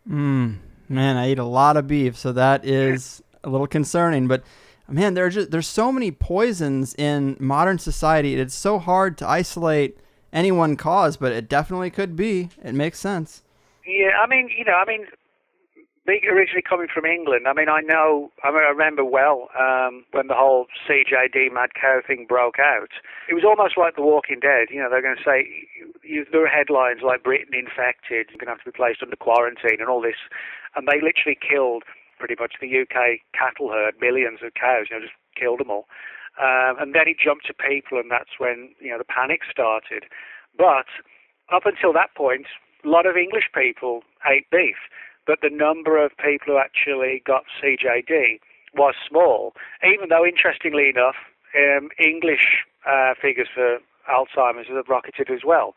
Man, I eat a lot of beef, so that is a little concerning. But man, there's so many poisons in modern society. It's so hard to isolate any one cause, but it definitely could be. It makes sense. Yeah, being originally coming from England, I remember well when the whole CJD mad cow thing broke out. It was almost like The Walking Dead. They're going to say, there were headlines like Britain infected, you're going to have to be placed under quarantine and all this. And they literally killed pretty much the UK cattle herd, millions of cows, just killed them all. And then it jumped to people, and that's when, the panic started. But up until that point, a lot of English people ate beef. But the number of people who actually got CJD was small, even though, interestingly enough, English figures for Alzheimer's have rocketed as well.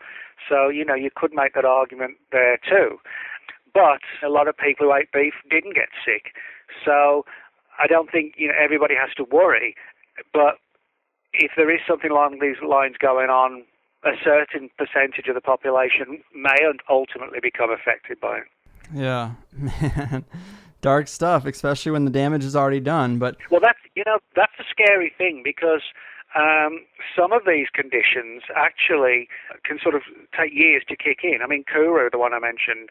So, you could make that argument there too. But a lot of people who ate beef didn't get sick. So I don't think, everybody has to worry. But if there is something along these lines going on, a certain percentage of the population may ultimately become affected by it. Yeah, man, dark stuff, especially when the damage is already done. But that's a scary thing, because some of these conditions actually can sort of take years to kick in. Kuru, the one I mentioned,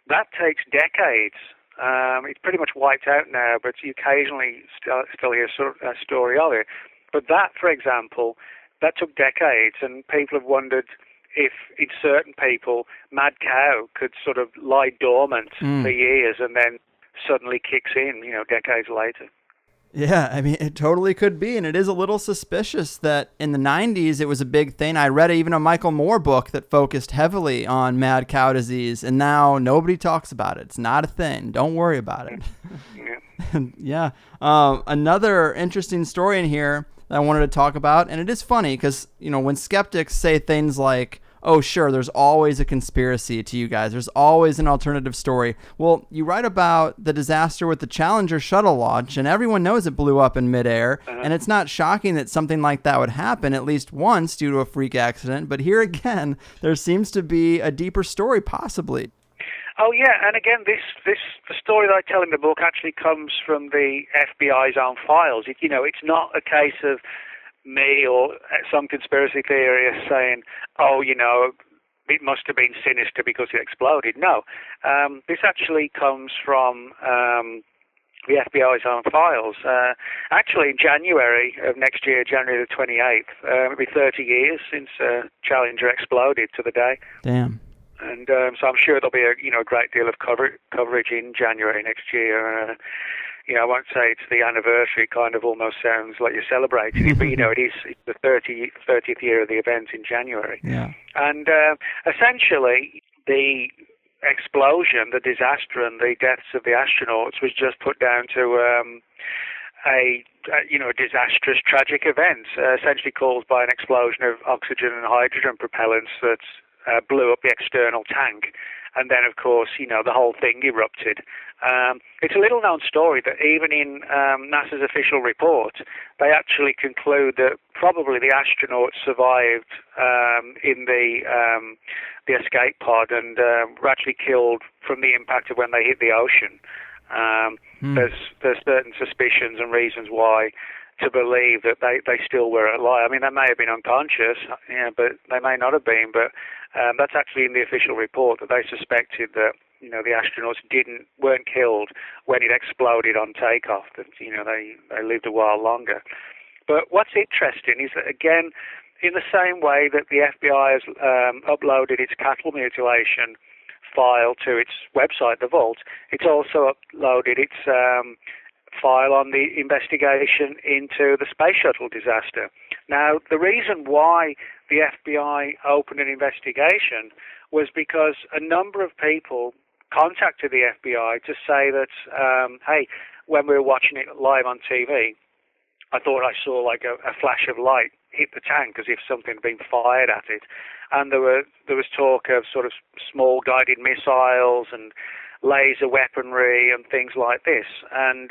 that takes decades. It's pretty much wiped out now, but you occasionally still hear a story of it. But that, for example, that took decades, and people have wondered if in certain people, mad cow could sort of lie dormant for years and then suddenly kicks in, decades later. Yeah, it totally could be, and it is a little suspicious that in the 90s it was a big thing. I read even a Michael Moore book that focused heavily on mad cow disease, and now nobody talks about it. It's not a thing. Don't worry about it. Yeah. Another interesting story in here that I wanted to talk about, and it is funny because, when skeptics say things like, oh, sure, there's always a conspiracy to you guys. There's always an alternative story. Well, you write about the disaster with the Challenger shuttle launch, and everyone knows it blew up in midair, and it's not shocking that something like that would happen at least once due to a freak accident. But here again, there seems to be a deeper story, possibly. Oh, yeah, and again, the story that I tell in the book actually comes from the FBI's own files. It's not a case of me or some conspiracy theorist saying, oh, it must have been sinister because it exploded. No, this actually comes from the FBI's own files. Actually, in January of next year, January the 28th, it'll be 30 years since Challenger exploded to the day. Damn. And so I'm sure there'll be a great deal of coverage in January next year. I won't say it's the anniversary, kind of almost sounds like you're celebrating it, but, it's the 30th year of the event in January. Yeah. And essentially, the explosion, the disaster and the deaths of the astronauts was just put down to a disastrous, tragic event, essentially caused by an explosion of oxygen and hydrogen propellants that blew up the external tank. And then, of course, the whole thing erupted. It's a little known story that even in NASA's official report, they actually conclude that probably the astronauts survived in the escape pod and were actually killed from the impact of when they hit the ocean. There's certain suspicions and reasons why to believe that they still were alive. I mean, they may have been unconscious, but they may not have been. But that's actually in the official report, that they suspected that the astronauts weren't killed when it exploded on takeoff. That they lived a while longer. But what's interesting is that, again, in the same way that the FBI has uploaded its cattle mutilation file to its website, the Vault, it's also uploaded its file on the investigation into the space shuttle disaster. Now, the reason why the FBI opened an investigation was because a number of people contacted the FBI to say that, hey, when we were watching it live on TV, I thought I saw like a flash of light hit the tank as if something had been fired at it. And there was talk of sort of small guided missiles and laser weaponry and things like this. And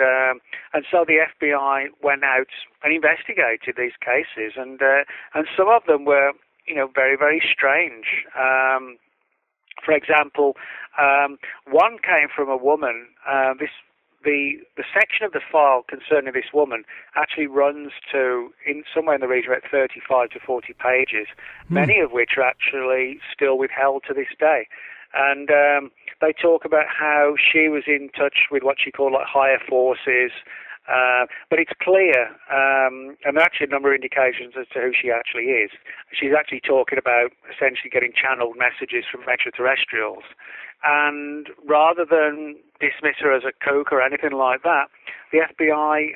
so the FBI went out and investigated these cases, and some of them were, very, very strange. For example, one came from a woman. The section of the file concerning this woman actually runs to somewhere in the region of 35 to 40 pages, many of which are actually still withheld to this day. And they talk about how she was in touch with what she called like higher forces, but it's clear, and there are actually a number of indications as to who she actually is. She's actually talking about essentially getting channeled messages from extraterrestrials. And rather than dismiss her as a kook or anything like that, the FBI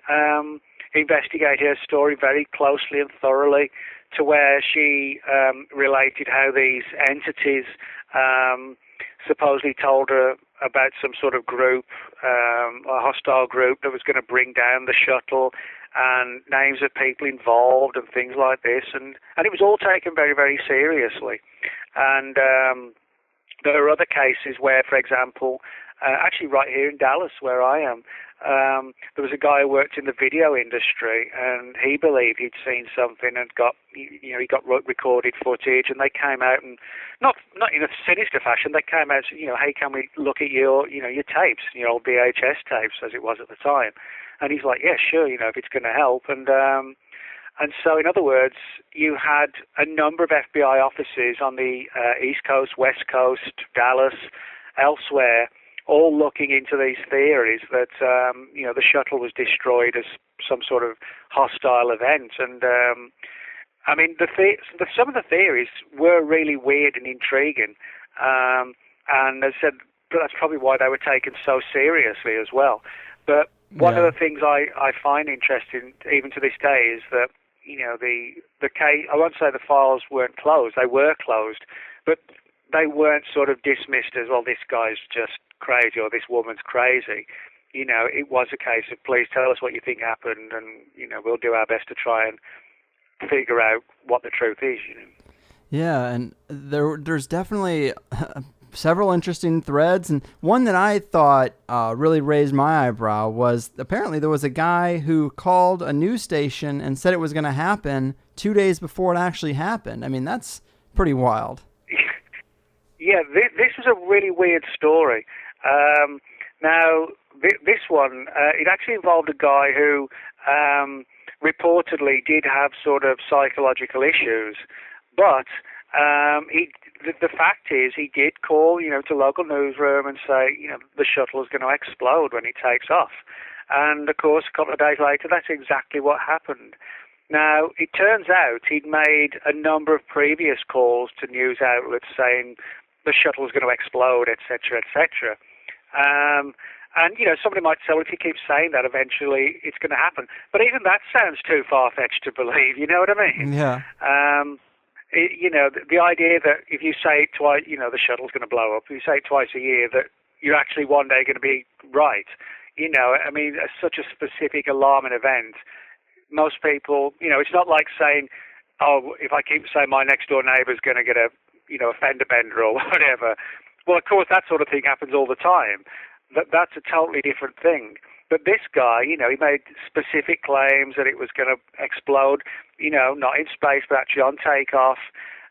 investigated her story very closely and thoroughly, to where she related how these entities supposedly told her about some sort of group, a hostile group that was going to bring down the shuttle, and names of people involved and things like this. And it was all taken very, very seriously. And there are other cases where, for example, actually right here in Dallas, where I am, there was a guy who worked in the video industry, and he believed he'd seen something and he got recorded footage, and they came out, and not in a sinister fashion, they came out and said, hey, can we look at your tapes, your old VHS tapes, as it was at the time? And he's like, yeah, sure, if it's going to help. And so, in other words, you had a number of FBI offices on the East Coast, West Coast, Dallas, elsewhere, all looking into these theories that, the shuttle was destroyed as some sort of hostile event. And, I mean, some of the theories were really weird and intriguing. And as I said, that's probably why they were taken so seriously as well. But one of the things I find interesting, even to this day, is that, the case, I won't say the files weren't closed, they were closed, but they weren't sort of dismissed as, well, this guy's just crazy or this woman's crazy. It was a case of, please tell us what you think happened, and, we'll do our best to try and figure out what the truth is. Yeah, and there's definitely several interesting threads, and one that I thought really raised my eyebrow was apparently there was a guy who called a news station and said it was going to happen 2 days before it actually happened. I mean, that's pretty wild. Yeah, this was a really weird story. Now, this one, it actually involved a guy who reportedly did have sort of psychological issues, but the fact is he did call, to local newsroom and say, the shuttle is going to explode when it takes off. And, of course, a couple of days later, that's exactly what happened. Now, it turns out he'd made a number of previous calls to news outlets saying the shuttle is going to explode, etc., etc. And, somebody might say, well, if you keep saying that, eventually it's going to happen. But even that sounds too far-fetched to believe, you know what I mean? Yeah. The idea that if you say it twice, the shuttle's going to blow up, if you say it twice a year, that you're actually one day going to be right. I mean, such a specific alarming event. Most people, it's not like saying, oh, if I keep saying my next door neighbour's going to get a fender bender or whatever, Well, of course, that sort of thing happens all the time. That's a totally different thing. But this guy, he made specific claims that it was going to explode, not in space, but actually on takeoff.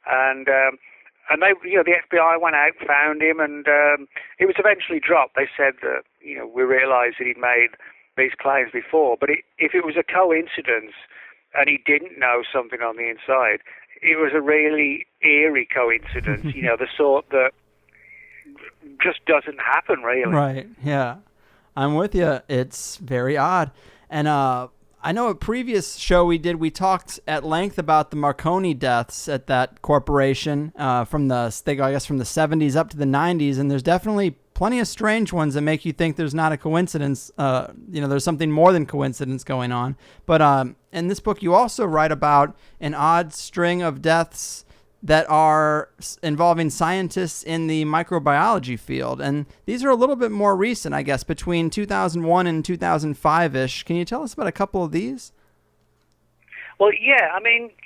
And they, the FBI went out, found him, and it was eventually dropped. They said that, we realized that he'd made these claims before. But if it was a coincidence and he didn't know something on the inside, it was a really eerie coincidence, the sort that just doesn't happen, really. Right, yeah. I'm with you. It's very odd. And I know a previous show we did, we talked at length about the Marconi deaths at that corporation from the 70s up to the 90s, and there's definitely plenty of strange ones that make you think there's not a coincidence. There's something more than coincidence going on. But in this book, you also write about an odd string of deaths that are involving scientists in the microbiology field. And these are a little bit more recent, I guess, between 2001 and 2005-ish. Can you tell us about a couple of these? Well, yeah,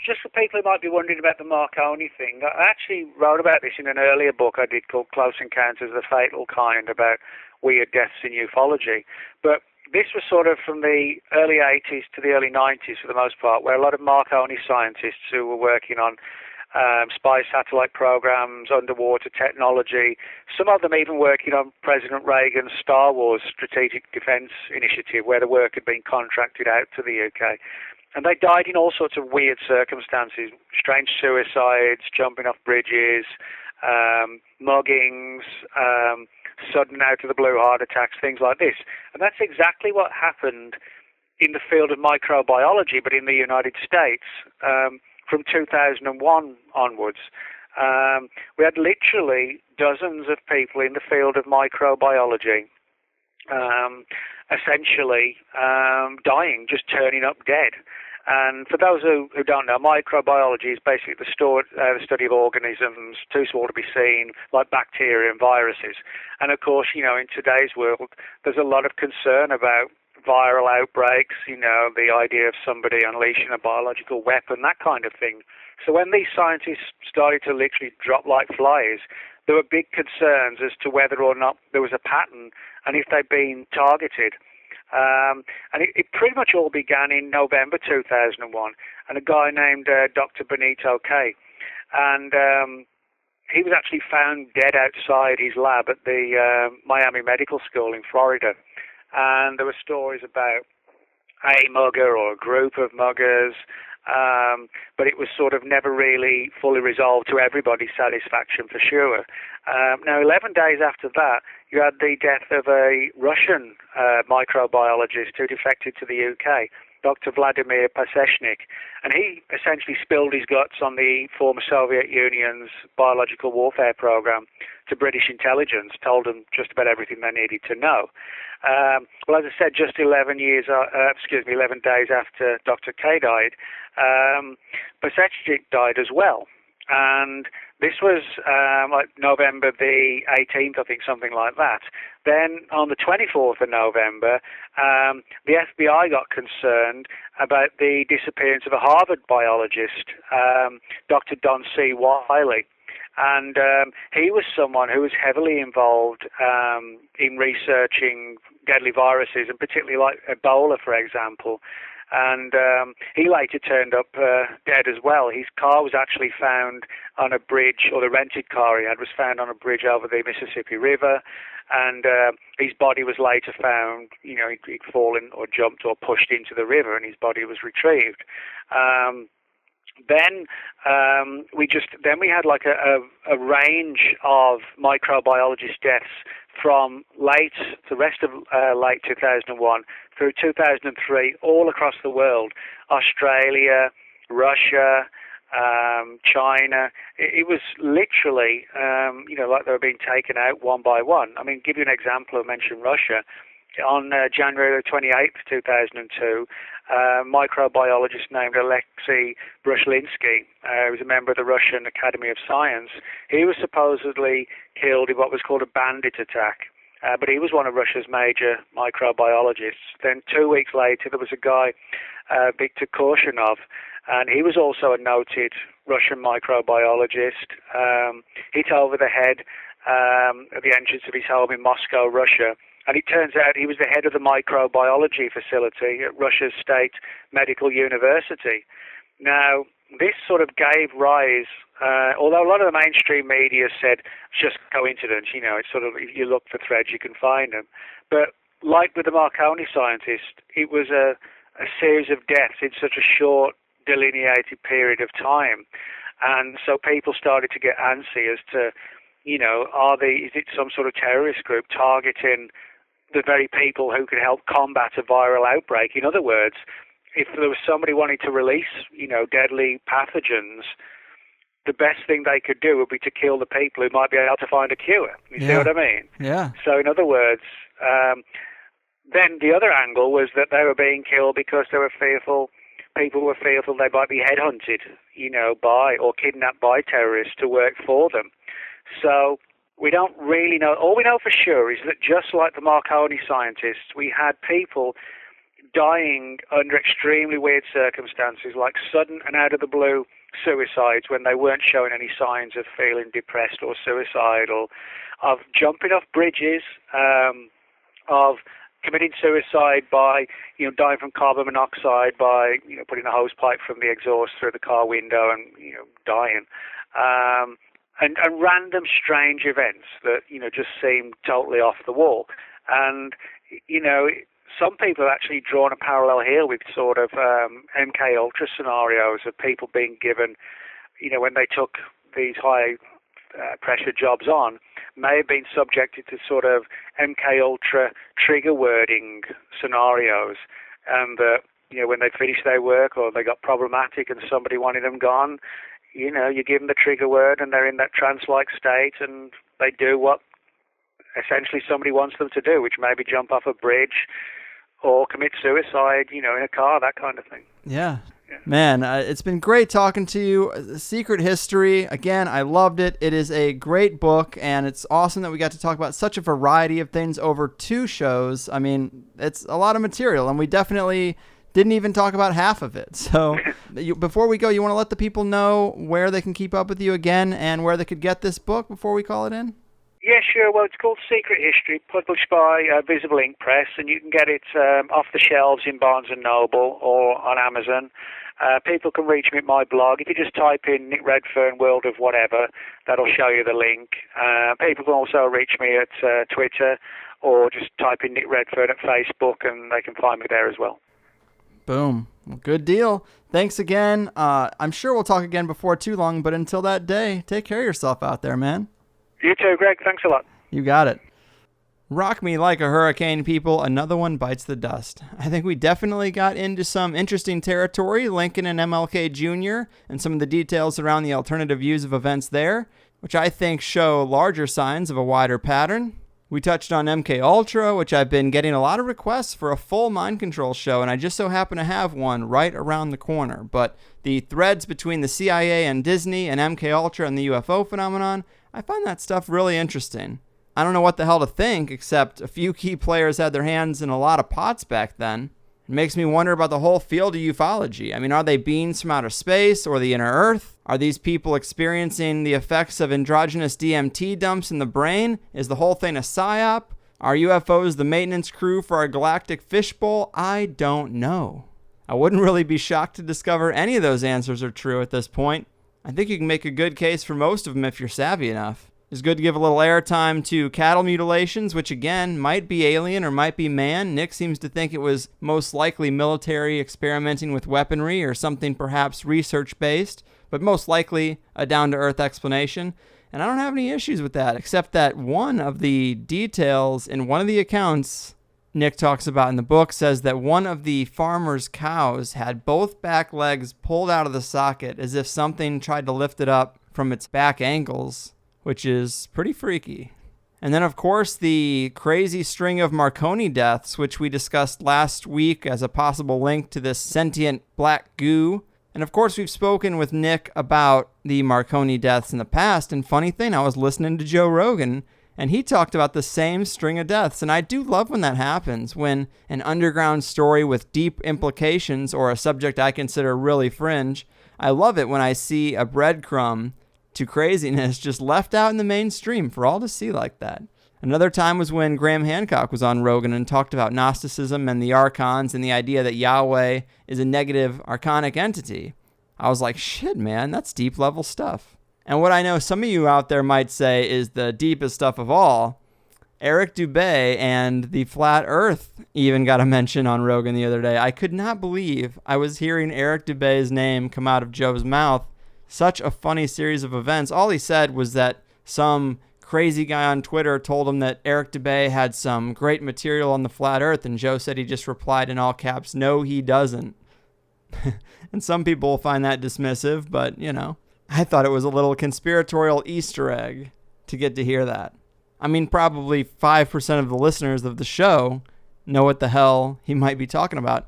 just for people who might be wondering about the Marconi thing, I actually wrote about this in an earlier book I did called Close Encounters of the Fatal Kind, about weird deaths in ufology. But this was sort of from the early 80s to the early 90s for the most part, where a lot of Marconi scientists who were working on spy satellite programs, underwater technology, some of them even working on President Reagan's Star Wars Strategic Defense Initiative, where the work had been contracted out to the UK. And they died in all sorts of weird circumstances, strange suicides, jumping off bridges, muggings, sudden out-of-the-blue heart attacks, things like this. And that's exactly what happened in the field of microbiology, but in the United States, from 2001 onwards. We had literally dozens of people in the field of microbiology essentially dying, just turning up dead. And for those who don't know, microbiology is basically the study of organisms too small to be seen, like bacteria and viruses. And of course, in today's world, there's a lot of concern about viral outbreaks, the idea of somebody unleashing a biological weapon, that kind of thing. So when these scientists started to literally drop like flies, there were big concerns as to whether or not there was a pattern and if they'd been targeted. And it pretty much all began in November 2001, and a guy named Dr. Benito K. And he was actually found dead outside his lab at the Miami Medical School in Florida. And there were stories about a mugger or a group of muggers, but it was sort of never really fully resolved to everybody's satisfaction, for sure. Now, 11 days after that, you had the death of a Russian microbiologist who defected to the UK, Dr. Vladimir Pasechnik, and he essentially spilled his guts on the former Soviet Union's biological warfare program to British intelligence, told them just about everything they needed to know. Well, as I said, just 11 days after Dr. K died, Pasechnik died as well. And this was like November the 18th, I think, something like that. Then on the 24th of November, the FBI got concerned about the disappearance of a Harvard biologist, Dr. Don C. Wiley. And he was someone who was heavily involved in researching deadly viruses, and particularly like Ebola, for example. And he later turned up dead as well. His car was actually found on a bridge, or the rented car he had was found on a bridge over the Mississippi River. And his body was later found, he'd fallen or jumped or pushed into the river, and his body was retrieved. Then we had like a range of microbiologist deaths from the rest of late 2001 through 2003, all across the world. Australia, Russia, China. It was literally, like they were being taken out one by one. I mean, give you an example, I mentioned Russia. On January 28th, 2002, a microbiologist named Alexei Brushlinsky, who was a member of the Russian Academy of Science, he was supposedly killed in what was called a bandit attack. But he was one of Russia's major microbiologists. Then 2 weeks later, there was a guy, Viktor Korshunov, and he was also a noted Russian microbiologist, hit over the head at the entrance of his home in Moscow, Russia. And it turns out he was the head of the microbiology facility at Russia's State Medical University. Now, this sort of gave rise, although a lot of the mainstream media said it's just coincidence, it's sort of, if you look for threads, you can find them. But like with the Marconi scientist, it was a series of deaths in such a short, delineated period of time. And so people started to get antsy as to, is it some sort of terrorist group targeting the very people who could help combat a viral outbreak? In other words, if there was somebody wanting to release, deadly pathogens, the best thing they could do would be to kill the people who might be able to find a cure. You see what I mean? Yeah. So in other words, then the other angle was that they were being killed because people were fearful they might be headhunted, by or kidnapped by terrorists to work for them. So we don't really know. All we know for sure is that just like the Marconi scientists, we had people dying under extremely weird circumstances, like sudden and out of the blue suicides when they weren't showing any signs of feeling depressed or suicidal, of jumping off bridges, of committing suicide by, dying from carbon monoxide by, putting a hose pipe from the exhaust through the car window and, dying. And random strange events that, just seem totally off the wall. And, some people have actually drawn a parallel here with sort of MK Ultra scenarios of people being given, when they took these high pressure jobs on, may have been subjected to sort of MK Ultra trigger wording scenarios, and when they finished their work or they got problematic and somebody wanted them gone, you give them the trigger word and they're in that trance-like state and they do what essentially somebody wants them to do, which may be jump off a bridge or commit suicide, in a car, that kind of thing. Yeah. Man, it's been great talking to you. Secret History, again, I loved it. It is a great book, and it's awesome that we got to talk about such a variety of things over 2 shows. I mean, it's a lot of material, and we definitely didn't even talk about half of it. So before we go, you want to let the people know where they can keep up with you again and where they could get this book before we call it in? Yeah, sure. Well, it's called Secret History, published by Visible Ink Press, and you can get it off the shelves in Barnes & Noble or on Amazon. People can reach me at my blog. If you just type in Nick Redfern, World of Whatever, that'll show you the link. People can also reach me at Twitter, or just type in Nick Redfern at Facebook, and they can find me there as well. Boom. Well, good deal. Thanks again. I'm sure we'll talk again before too long, but until that day, take care of yourself out there, man. You too, Greg. Thanks a lot. You got it. Rock me like a hurricane, people. Another one bites the dust. I think we definitely got into some interesting territory, Lincoln and MLK Jr., and some of the details around the alternative views of events there, which I think show larger signs of a wider pattern. We touched on MK Ultra, which I've been getting a lot of requests for a full mind control show, and I just so happen to have one right around the corner. But the threads between the CIA and Disney and MK Ultra and the UFO phenomenon, I find that stuff really interesting. I don't know what the hell to think, except a few key players had their hands in a lot of pots back then. It makes me wonder about the whole field of ufology. I mean, are they beings from outer space or the inner Earth? Are these people experiencing the effects of endogenous DMT dumps in the brain? Is the whole thing a psyop? Are UFOs the maintenance crew for our galactic fishbowl? I don't know. I wouldn't really be shocked to discover any of those answers are true at this point. I think you can make a good case for most of them if you're savvy enough. It's good to give a little airtime to cattle mutilations, which again, might be alien or might be man. Nick seems to think it was most likely military experimenting with weaponry or something perhaps research-based, but most likely a down-to-earth explanation. And I don't have any issues with that, except that one of the details in one of the accounts Nick talks about in the book says that one of the farmer's cows had both back legs pulled out of the socket as if something tried to lift it up from its back ankles, which is pretty freaky. And then, of course, the crazy string of Marconi deaths, which we discussed last week as a possible link to this sentient black goo. And, of course, we've spoken with Nick about the Marconi deaths in the past. And funny thing, I was listening to Joe Rogan, and he talked about the same string of deaths. And I do love when that happens, when an underground story with deep implications or a subject I consider really fringe. I love it when I see a breadcrumb to craziness just left out in the mainstream for all to see like that. Another time was when Graham Hancock was on Rogan and talked about Gnosticism and the archons and the idea that Yahweh is a negative archonic entity. I was like, shit, man, that's deep level stuff. And what I know some of you out there might say is the deepest stuff of all, Eric Dubay and the Flat Earth even got a mention on Rogan the other day. I could not believe I was hearing Eric Dubay's name come out of Joe's mouth. Such a funny series of events. All he said was that some crazy guy on Twitter told him that Eric Dubay had some great material on the Flat Earth, and Joe said he just replied in all caps, "No, he doesn't." And some people will find that dismissive, but, you know, I thought it was a little conspiratorial Easter egg to get to hear that. I mean, probably 5% of the listeners of the show know what the hell he might be talking about.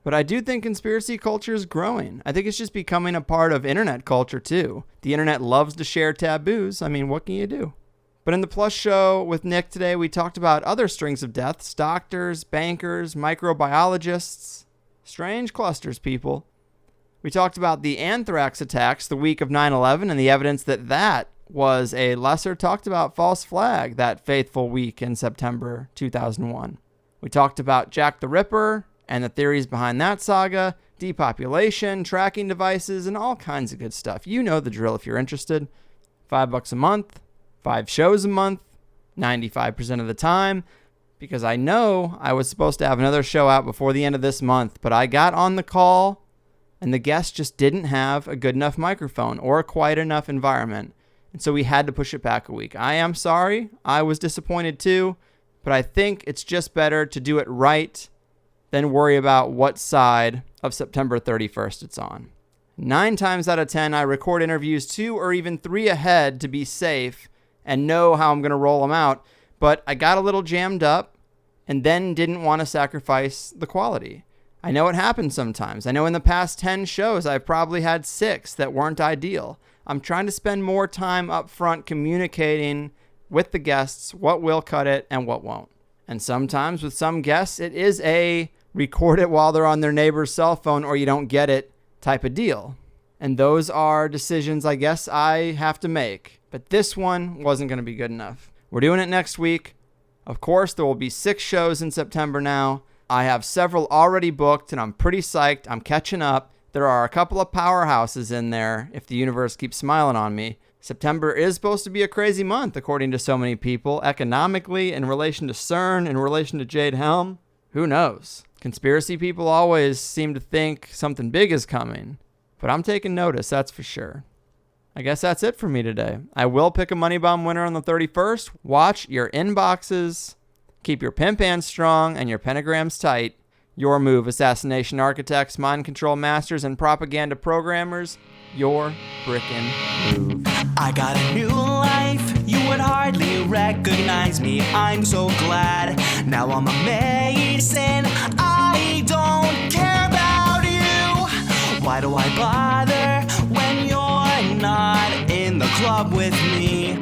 But I do think conspiracy culture is growing. I think it's just becoming a part of internet culture, too. The internet loves to share taboos. I mean, what can you do? But in the Plus show with Nick today, we talked about other strings of deaths, doctors, bankers, microbiologists. Strange clusters, people. We talked about the anthrax attacks the week of 9/11 and the evidence that that was a lesser talked about false flag that faithful week in September 2001. We talked about Jack the Ripper and the theories behind that saga, depopulation, tracking devices, and all kinds of good stuff. You know the drill if you're interested. $5 a month. 5 shows a month, 95% of the time, because I know I was supposed to have another show out before the end of this month, but I got on the call and the guest just didn't have a good enough microphone or a quiet enough environment, and so we had to push it back a week. I am sorry. I was disappointed too, but I think it's just better to do it right than worry about what side of September 31st it's on. 9 times out of 10, I record interviews 2 or even 3 ahead to be safe and know how I'm going to roll them out, but I got a little jammed up and then didn't want to sacrifice the quality. I know it happens sometimes. I know in the past 10 shows, I've probably had 6 that weren't ideal. I'm trying to spend more time up front communicating with the guests what will cut it and what won't. And sometimes with some guests, it is a record it while they're on their neighbor's cell phone or you don't get it type of deal. And those are decisions I guess I have to make. But this one wasn't going to be good enough. We're doing it next week. Of course, there will be 6 shows in September now. I have several already booked, and I'm pretty psyched. I'm catching up. There are a couple of powerhouses in there if the universe keeps smiling on me. September is supposed to be a crazy month, according to so many people. Economically, in relation to CERN, in relation to Jade Helm. Who knows? Conspiracy people always seem to think something big is coming. But I'm taking notice, that's for sure. I guess that's it for me today. I will pick a Money Bomb winner on the 31st. Watch your inboxes. Keep your pimp hands strong and your pentagrams tight. Your move, assassination architects, mind control masters, and propaganda programmers. Your frickin' move. I got a new life. You would hardly recognize me. I'm so glad. Now I'm amazing. I don't care about you. Why do I bother when you're not in the club with me?